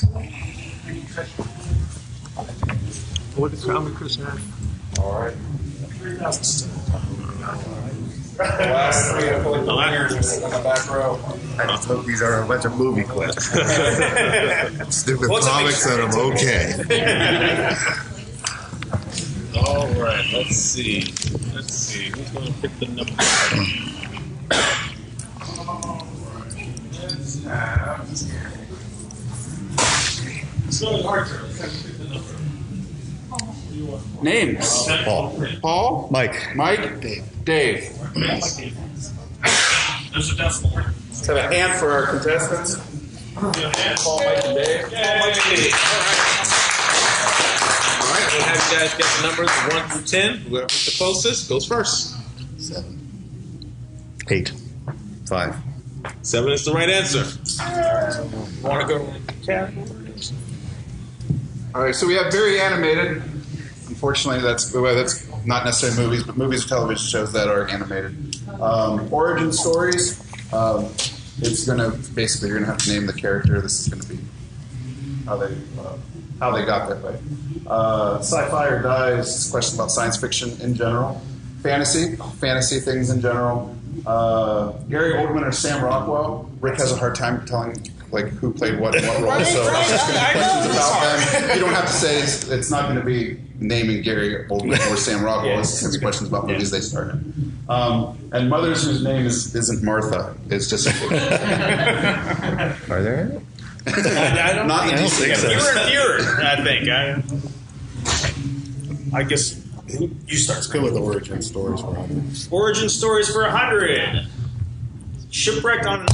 Speaker 8: What did Tom and Chris have?
Speaker 2: All right. Last three are fully winners in the back row.
Speaker 9: I just hope these are a bunch of movie clips. Stupid
Speaker 1: What's a
Speaker 9: comics that I'm okay.
Speaker 8: All right, let's see. Who's going to pick the number? It's really hard to pick the number.
Speaker 2: Names. Paul.
Speaker 9: Mike.
Speaker 2: Dave.
Speaker 8: There's a decimal.
Speaker 2: Let's have a hand for our contestants. Paul, Mike, and Dave.
Speaker 8: All right, we'll have you guys get the numbers 1 through 10. Whoever's the closest goes first.
Speaker 9: 7. 8. 5.
Speaker 8: 7 is the right answer.
Speaker 1: Want to go categories?
Speaker 2: All right, so we have very animated. Unfortunately, that's not necessarily movies, but movies or television shows that are animated. Origin stories. It's gonna basically you're gonna have to name the character. This is gonna be how they got that way. Sci-fi or dies. It's a question about science fiction in general. Fantasy things in general. Gary Oldman or Sam Rockwell. Rick has a hard time telling like who played what in what role. So it's just going to be questions about them. You don't have to say it's not going to be naming Gary Oldman or Sam Rockwell. It's going to be questions about movies they starred in. And mothers whose name isn't Martha. It's just.
Speaker 9: Are there any?
Speaker 1: I don't
Speaker 9: Not in the
Speaker 1: think
Speaker 9: DC.
Speaker 1: fewer and fewer, I think. I guess you start.
Speaker 9: Let's go with the origin stories for 100.
Speaker 1: Origin stories for 100. Shipwrecked on an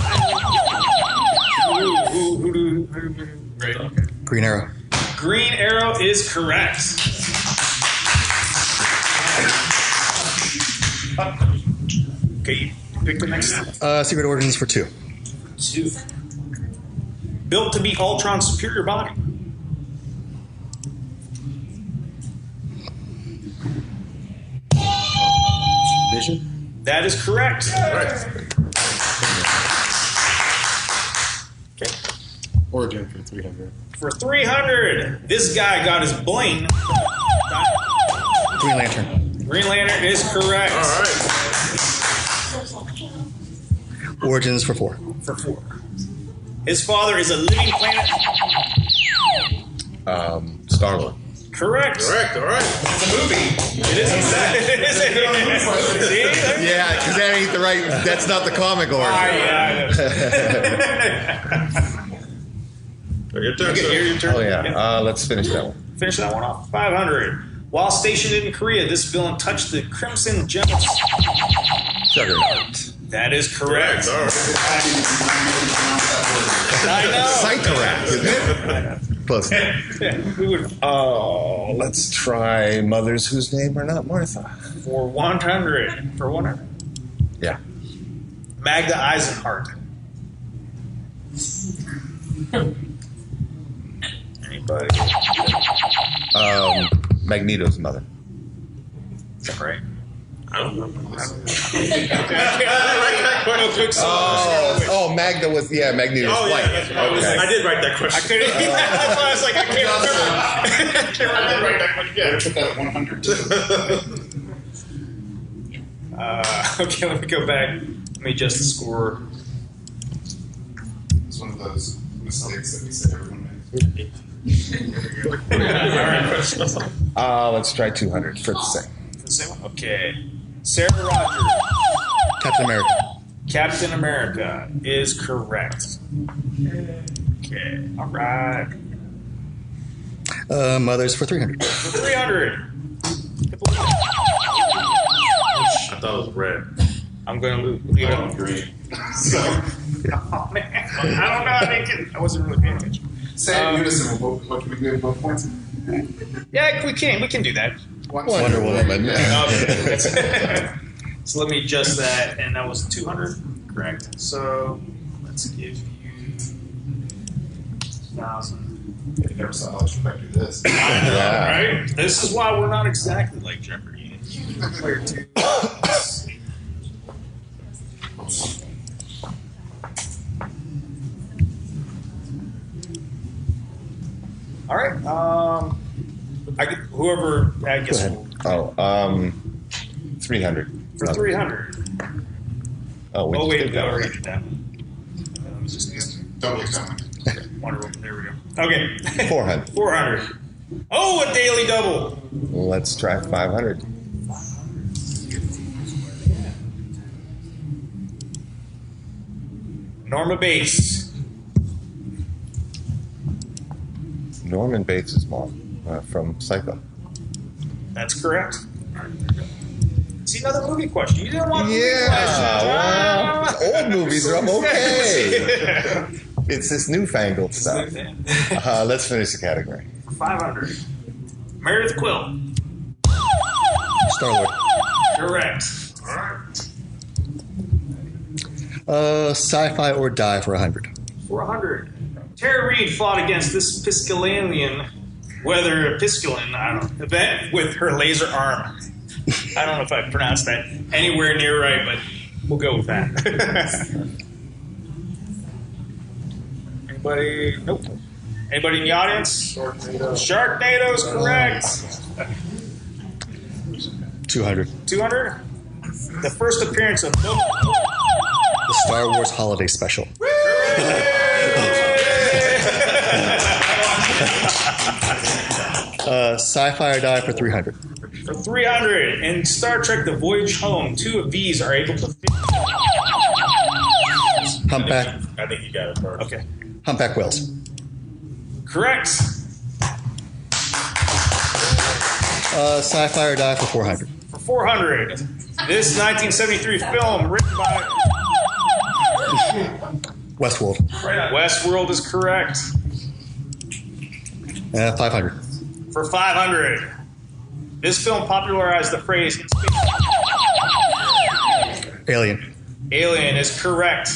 Speaker 1: island. Right. Okay.
Speaker 10: Green Arrow.
Speaker 1: Green Arrow is correct. Okay, you pick the next.
Speaker 10: Secret Origins for 2.
Speaker 1: 2. Built to be Ultron's superior body.
Speaker 9: Vision?
Speaker 1: That is correct. Okay.
Speaker 9: Origin for 300.
Speaker 1: For 300, this guy got his bling.
Speaker 10: Green Lantern.
Speaker 1: Green Lantern is correct.
Speaker 3: All right.
Speaker 10: Origins for 4.
Speaker 1: For 4. His father is a living planet.
Speaker 9: Star-Lord.
Speaker 1: Correct.
Speaker 3: Correct. All right. It's a movie.
Speaker 1: It is exactly. See?
Speaker 9: Yeah, because that ain't the right. That's not the comic origin.
Speaker 3: Your turn, sir.
Speaker 1: Your turn.
Speaker 9: Oh yeah. Let's finish that one.
Speaker 1: Finish that one off. 500. While stationed in Korea, this villain touched the Crimson Gem.
Speaker 9: Juggernaut.
Speaker 1: That is correct.
Speaker 3: All right.
Speaker 1: I know.
Speaker 9: Psychoract, isn't it? Close.
Speaker 1: We would
Speaker 9: Oh, let's try mothers whose name are not Martha.
Speaker 1: for 100. For 100.
Speaker 9: Yeah.
Speaker 1: Magda Eisenhart. Anybody?
Speaker 9: Magneto's mother.
Speaker 1: Is that right?
Speaker 3: I don't know.
Speaker 9: Oh, Magda was Magneto's
Speaker 3: Oh,
Speaker 9: wife.
Speaker 3: yeah. That's right. I did write that question.
Speaker 1: I couldn't. That's why I was like, I can't remember.
Speaker 3: I did write that question.
Speaker 2: Yeah, put that at 100.
Speaker 1: Okay, let me go back. Let me adjust the score.
Speaker 2: It's one of those mistakes that we say everyone makes.
Speaker 9: Let's try 200 for the same.
Speaker 1: Okay. Sarah Rogers.
Speaker 10: Captain America.
Speaker 1: Captain America is correct. Okay. All right.
Speaker 10: Mothers for 300.
Speaker 1: For 300.
Speaker 3: I thought it was red.
Speaker 1: I'm going to leave it on
Speaker 2: Green.
Speaker 1: Oh, man. I don't know. I wasn't really paying attention.
Speaker 2: Say in unison. What can we do at both points?
Speaker 1: Yeah, we can do that.
Speaker 9: Wonder Woman.
Speaker 1: Okay. So let me adjust that, and that was 200, correct? So let's give you 1,000.
Speaker 2: I never saw how much effect do this.
Speaker 9: Yeah.
Speaker 1: Right? This is why we're not exactly like Jeopardy. You player 2. All right. Whoever, I guess.
Speaker 9: Oh, 300.
Speaker 1: For 300.
Speaker 9: Oh,
Speaker 1: Oh, wait,
Speaker 9: did
Speaker 1: I already did that.
Speaker 2: Double examine.
Speaker 1: Wonder Woman, there we go. Okay.
Speaker 9: 400.
Speaker 1: 400. Oh, a daily double.
Speaker 9: Let's try 500.
Speaker 1: Norma Bates.
Speaker 9: Norman Bates' mom from Psycho.
Speaker 1: That's correct. See, another movie question. You didn't want movie questions.
Speaker 9: Well, old movies are okay. It's this newfangled stuff. Let's finish the category.
Speaker 1: For 500. Meredith Quill.
Speaker 10: Star-Lord.
Speaker 1: Correct.
Speaker 10: Sci-fi or die for 100.
Speaker 1: 400. Tara Reid fought against this Piscalanian, whether Piscalan, I don't know, event with her laser arm. I don't know if I pronounced that anywhere near right, but we'll go with that. Anybody? Nope. Anybody in the audience? Sharknado's correct.
Speaker 10: 200.
Speaker 1: 200? The first appearance of
Speaker 10: The Star Wars Holiday Special. Sci-fi or die for 300.
Speaker 1: For 300. In Star Trek The Voyage Home, 2 of these are able to fit.
Speaker 10: Humpback.
Speaker 3: I think you got it first.
Speaker 1: Okay.
Speaker 10: Humpback whales.
Speaker 1: Correct.
Speaker 10: Sci-fi or die for 400.
Speaker 1: For 400. This 1973 film written by
Speaker 10: Westworld.
Speaker 1: Westworld is correct.
Speaker 10: 500.
Speaker 1: For 500. This film popularized the phrase "in space."
Speaker 10: Alien.
Speaker 1: Alien is correct.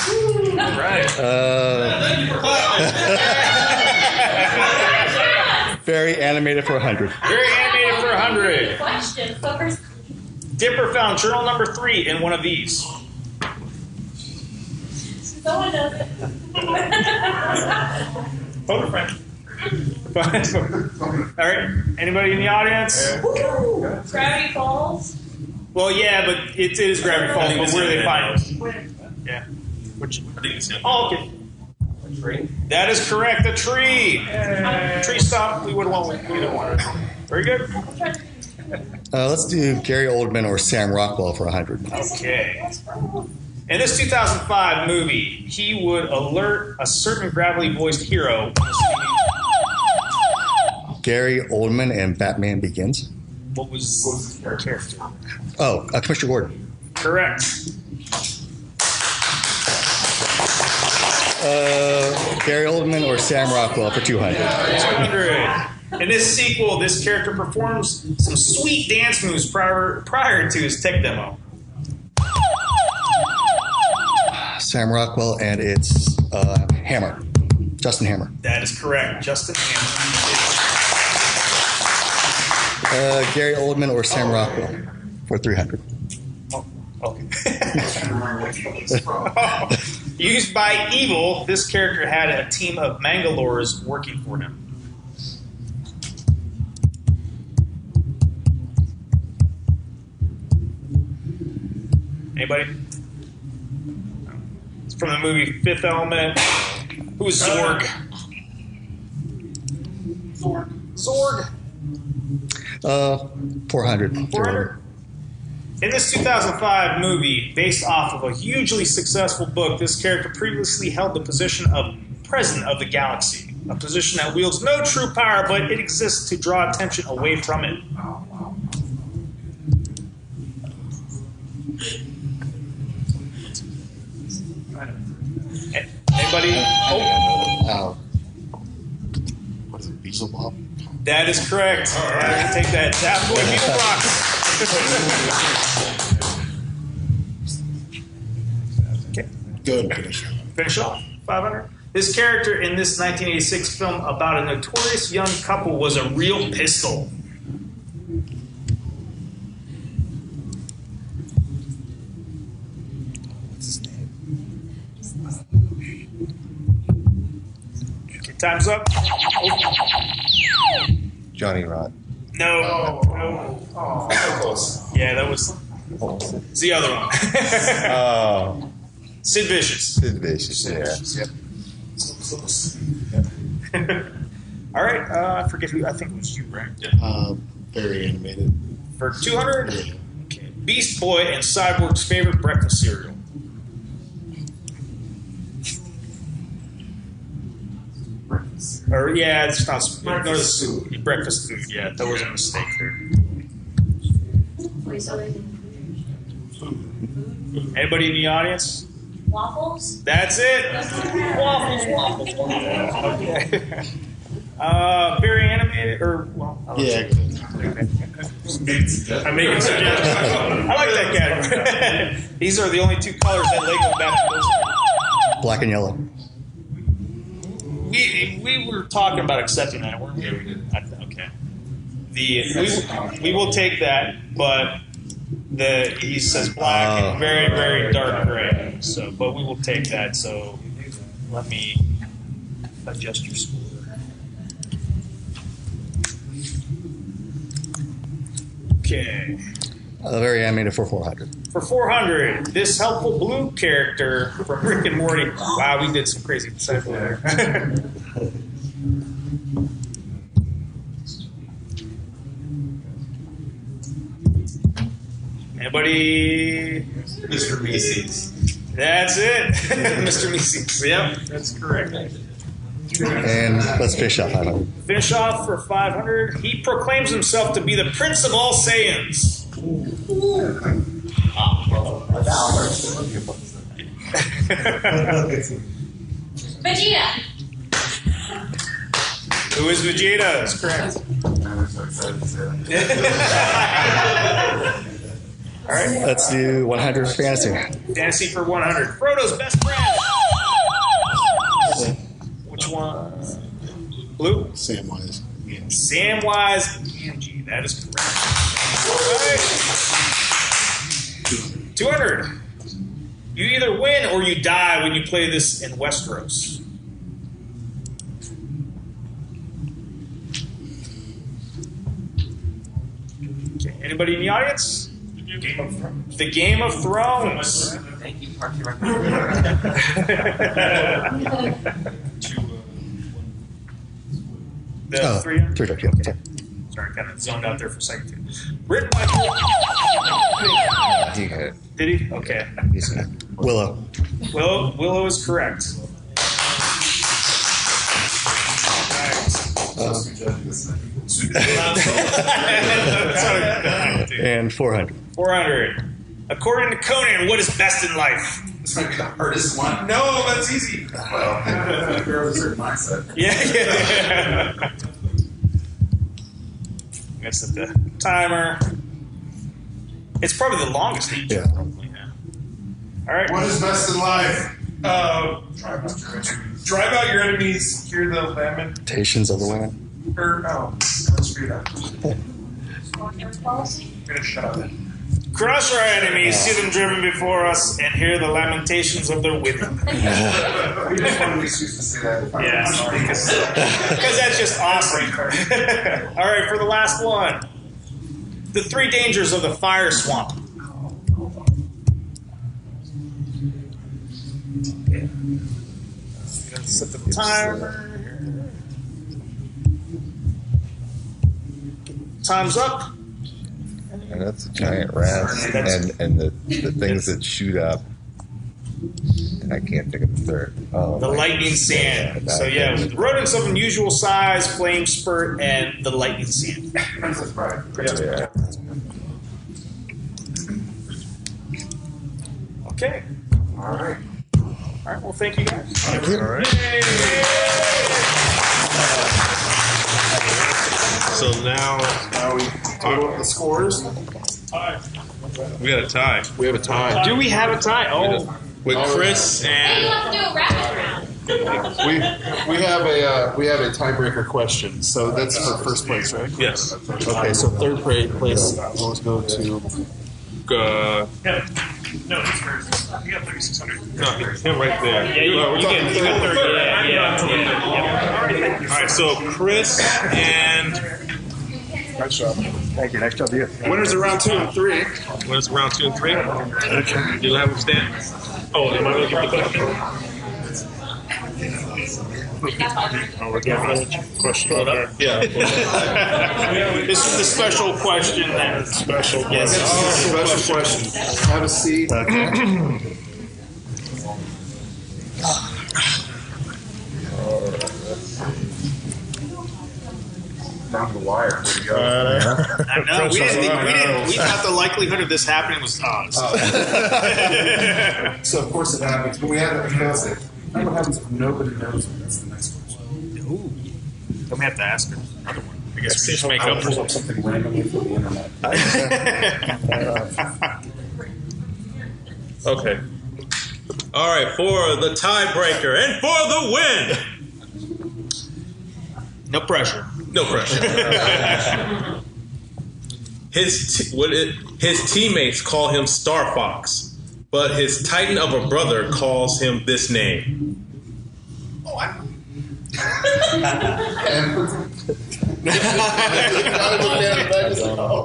Speaker 1: All right.
Speaker 10: Very animated for 100.
Speaker 1: Very animated for 100.
Speaker 4: Question. Fuckers.
Speaker 1: Dipper found journal number 3 in one of these.
Speaker 4: Someone does it.
Speaker 1: Poker friend. All right. Anybody in the audience?
Speaker 4: Gravity Falls.
Speaker 1: Well, yeah, but it is Gravity Falls, but where do they find it? Yeah. Which? Oh, okay. That is correct. The tree. Tree stop. We would want. We don't want it. Very good.
Speaker 10: Let's do Gary Oldman or Sam Rockwell for 100.
Speaker 1: Okay. In this 2005 movie, he would alert a certain gravelly-voiced hero.
Speaker 10: Gary Oldman and Batman Begins.
Speaker 1: What was their character?
Speaker 10: Oh, Commissioner Gordon.
Speaker 1: Correct.
Speaker 10: Gary Oldman or Sam Rockwell for 200.
Speaker 1: 200. In this sequel, this character performs some sweet dance moves prior to his tech demo.
Speaker 10: Sam Rockwell, and it's Hammer. Justin Hammer.
Speaker 1: That is correct. Justin Hammer.
Speaker 10: Gary Oldman or Sam Rockwell for 300.
Speaker 1: Okay. Used by evil, this character had a team of Mangalores working for him. Anybody? It's from the movie Fifth Element. Who's Zorg? Zorg.
Speaker 10: 400.
Speaker 1: 400. In this 2005 movie, based off of a hugely successful book, this character previously held the position of President of the Galaxy, a position that wields no true power, but it exists to draw attention away from it. Anybody? Oh.
Speaker 2: What is it? Beelzebub?
Speaker 1: That is correct. Right. Take that. That boy Beetle rocks. Okay.
Speaker 2: Good.
Speaker 1: Finish off. 500. This character in this 1986 film about a notorious young couple was a real pistol. What's his name? Okay, time's up.
Speaker 9: Johnny Rod.
Speaker 1: No. Oh, so close. Yeah, that was the other one.
Speaker 9: Oh.
Speaker 1: Sid Vicious.
Speaker 9: Sid Vicious, yeah.
Speaker 1: Yep. So close. All right. I forget who. I think it was you, right?
Speaker 2: Very animated.
Speaker 1: For 200. Okay. Beast Boy and Cyborg's favorite breakfast cereal. Or yeah, it's not breakfast food. Breakfast food. Yeah, that was a mistake there. Anybody in the audience?
Speaker 4: Waffles?
Speaker 1: That's it. Waffles. Okay. Very animated, or well,
Speaker 2: Yeah.
Speaker 1: I'm making suggestions. I like that category. These are the only two colors that Lego Batman.
Speaker 10: Black and yellow.
Speaker 1: We were talking about accepting that, weren't we? Okay. We will take that, but he says black and very, very dark gray. So, but we will take that. So let me adjust your score. Okay.
Speaker 10: Very animated for 400.
Speaker 1: For 400, this helpful blue character from Rick and Morty. Wow, we did some crazy stuff there. Anybody?
Speaker 8: Mr. Macy's.
Speaker 1: That's it. Mr. Macy's. Yep, that's correct.
Speaker 10: And let's finish off 500.
Speaker 1: Finish off for 500. He proclaims himself to be the Prince of all Saiyans.
Speaker 4: Vegeta.
Speaker 1: Who is Vegeta? That's correct. All right.
Speaker 10: Let's do 100 fantasy.
Speaker 1: Fantasy for 100. Frodo's best friend. Which one? Blue?
Speaker 2: Samwise. Yeah.
Speaker 1: Samwise Gamgee. That is correct. All right. 200. You either win or you die when you play this in Westeros. Okay. Anybody in the audience? The Game of Thrones.
Speaker 8: Thank you, Parky.
Speaker 1: The 300?
Speaker 10: 300, yeah.
Speaker 1: Okay. Sorry, kind of zoned out there for a second too. Written by
Speaker 9: He had
Speaker 1: Did he? Okay.
Speaker 10: Willow.
Speaker 1: Willow is correct.
Speaker 10: And 400.
Speaker 1: 400. According to Conan, what is best in life?
Speaker 2: This might be the hardest one.
Speaker 3: No, that's easy.
Speaker 2: Well, there's a certain mindset.
Speaker 1: Yeah. Let's set the timer. It's probably the longest each.
Speaker 10: Yeah.
Speaker 1: All right.
Speaker 2: What is best in life?
Speaker 3: Drive out your enemies, hear the
Speaker 10: Lamentations of the women.
Speaker 3: screw that. I'm gonna shut up.
Speaker 1: Crush our enemies, see them driven before us, and hear the lamentations of their women.
Speaker 2: We just wanted an excuse to say that.
Speaker 1: Yeah, because that's just awesome. All right, for the last one. The 3 dangers of the fire swamp. Set the timer. Time's up.
Speaker 9: And that's a giant rat, and the things that shoot up. And I can't think of the third. Oh,
Speaker 1: The lightning sand. So yeah, rodents of unusual size, flame spurt, and the lightning sand.
Speaker 2: Princess Bride.
Speaker 9: Yeah.
Speaker 1: Okay.
Speaker 2: All right.
Speaker 1: All right. Well, thank you guys.
Speaker 3: All right. So now
Speaker 2: Now we total up the scores.
Speaker 3: we got a tie.
Speaker 2: We have a tie.
Speaker 1: Do we have a tie? Oh,
Speaker 3: With Chris
Speaker 4: Hey, you
Speaker 3: and
Speaker 4: have to do a rapid round.
Speaker 2: We have a tiebreaker question. So that's for first place, right?
Speaker 3: yes,
Speaker 2: Okay. So third place will go to.
Speaker 3: no, he's first. You got 3,600. No, him right there.
Speaker 1: yeah, you get 30. Yeah.
Speaker 3: All right, so Chris and
Speaker 2: Nice job.
Speaker 10: Thank you. Nice job to you.
Speaker 2: Winners of round 2 and 3.
Speaker 3: what is round 2 and 3? Okay. You'll have them stand. Oh, am I going to get the question? Yeah.
Speaker 1: This is the special question. Then.
Speaker 3: Special.
Speaker 1: Yes.
Speaker 2: Special question. Have a seat. Down to the wire. Where you go?
Speaker 1: I know. We thought the likelihood of this happening was odds.
Speaker 2: So of course it happens, but we have to discuss it. What happens if nobody knows it? That's the next question.
Speaker 1: Ooh. Then we have to ask her. Another one. I guess we just make
Speaker 2: I'll
Speaker 1: up
Speaker 2: pull up something randomly from the internet.
Speaker 3: Okay. All right, for the tiebreaker and for the win.
Speaker 1: No pressure.
Speaker 3: No pressure. His teammates call him Star Fox, but his titan of a brother calls him this name.
Speaker 2: Oh, I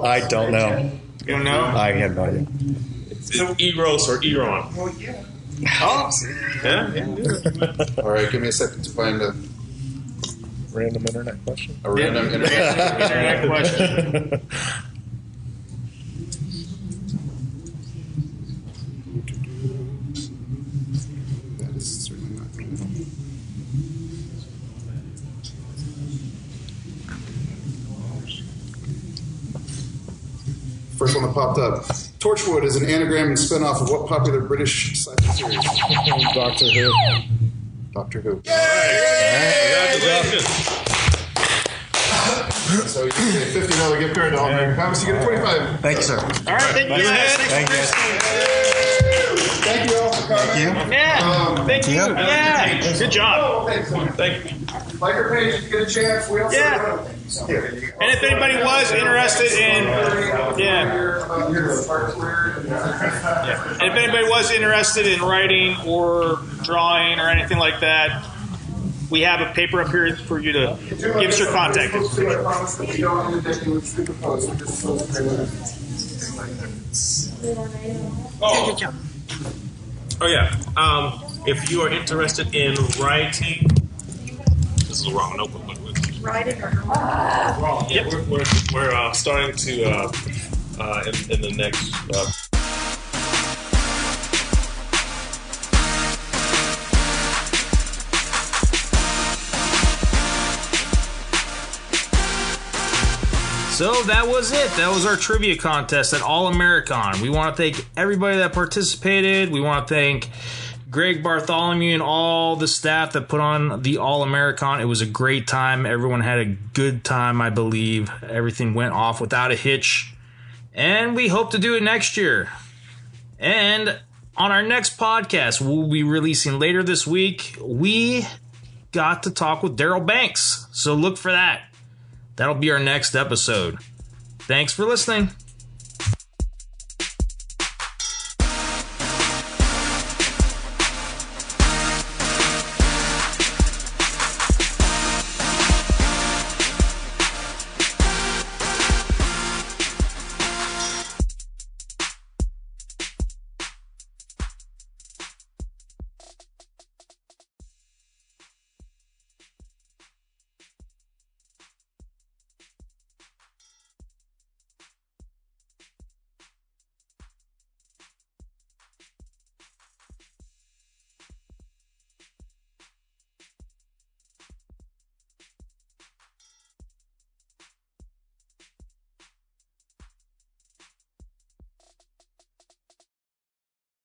Speaker 10: I don't know.
Speaker 1: You don't know?
Speaker 10: I have no idea.
Speaker 3: It's Eros or Eron.
Speaker 2: Well, yeah.
Speaker 1: Oh.
Speaker 3: Yeah.
Speaker 2: All right, give me a second to find a
Speaker 10: Random internet question.
Speaker 2: random internet.
Speaker 1: Internet question.
Speaker 2: That is certainly not me. First one that popped up. Torchwood is an anagram and spin-off of what popular British sci-fi series?
Speaker 10: Doctor Who.
Speaker 2: Doctor Who.
Speaker 8: Congratulations.
Speaker 2: So you get a $50 gift card to All American Comics. You get a 25.
Speaker 10: Thank you, sir.
Speaker 1: All right, thank you guys.
Speaker 10: Thank you.
Speaker 2: Thank you all for coming.
Speaker 10: Thank you.
Speaker 1: Yeah, thank you. Yeah, good job.
Speaker 3: Thank you.
Speaker 2: Like our page if you get a chance. We also
Speaker 1: And if anybody was interested in, and if anybody was interested in writing or drawing or anything like that, we have a paper up here for you to give us your contact.
Speaker 8: Oh yeah. If you are interested in writing, this is the wrong notebook.
Speaker 7: Writing or
Speaker 8: Wrong. Yeah, we're starting to in the next.
Speaker 1: So that was it. That was our trivia contest at All Americon. We want to thank everybody that participated. We want to thank Greg Bartholomew and all the staff that put on the All Americon. It was a great time. Everyone had a good time, I believe. Everything went off without a hitch. And we hope to do it next year. And on our next podcast, we'll be releasing later this week, we got to talk with Daryl Banks. So look for that. That'll be our next episode. Thanks for listening.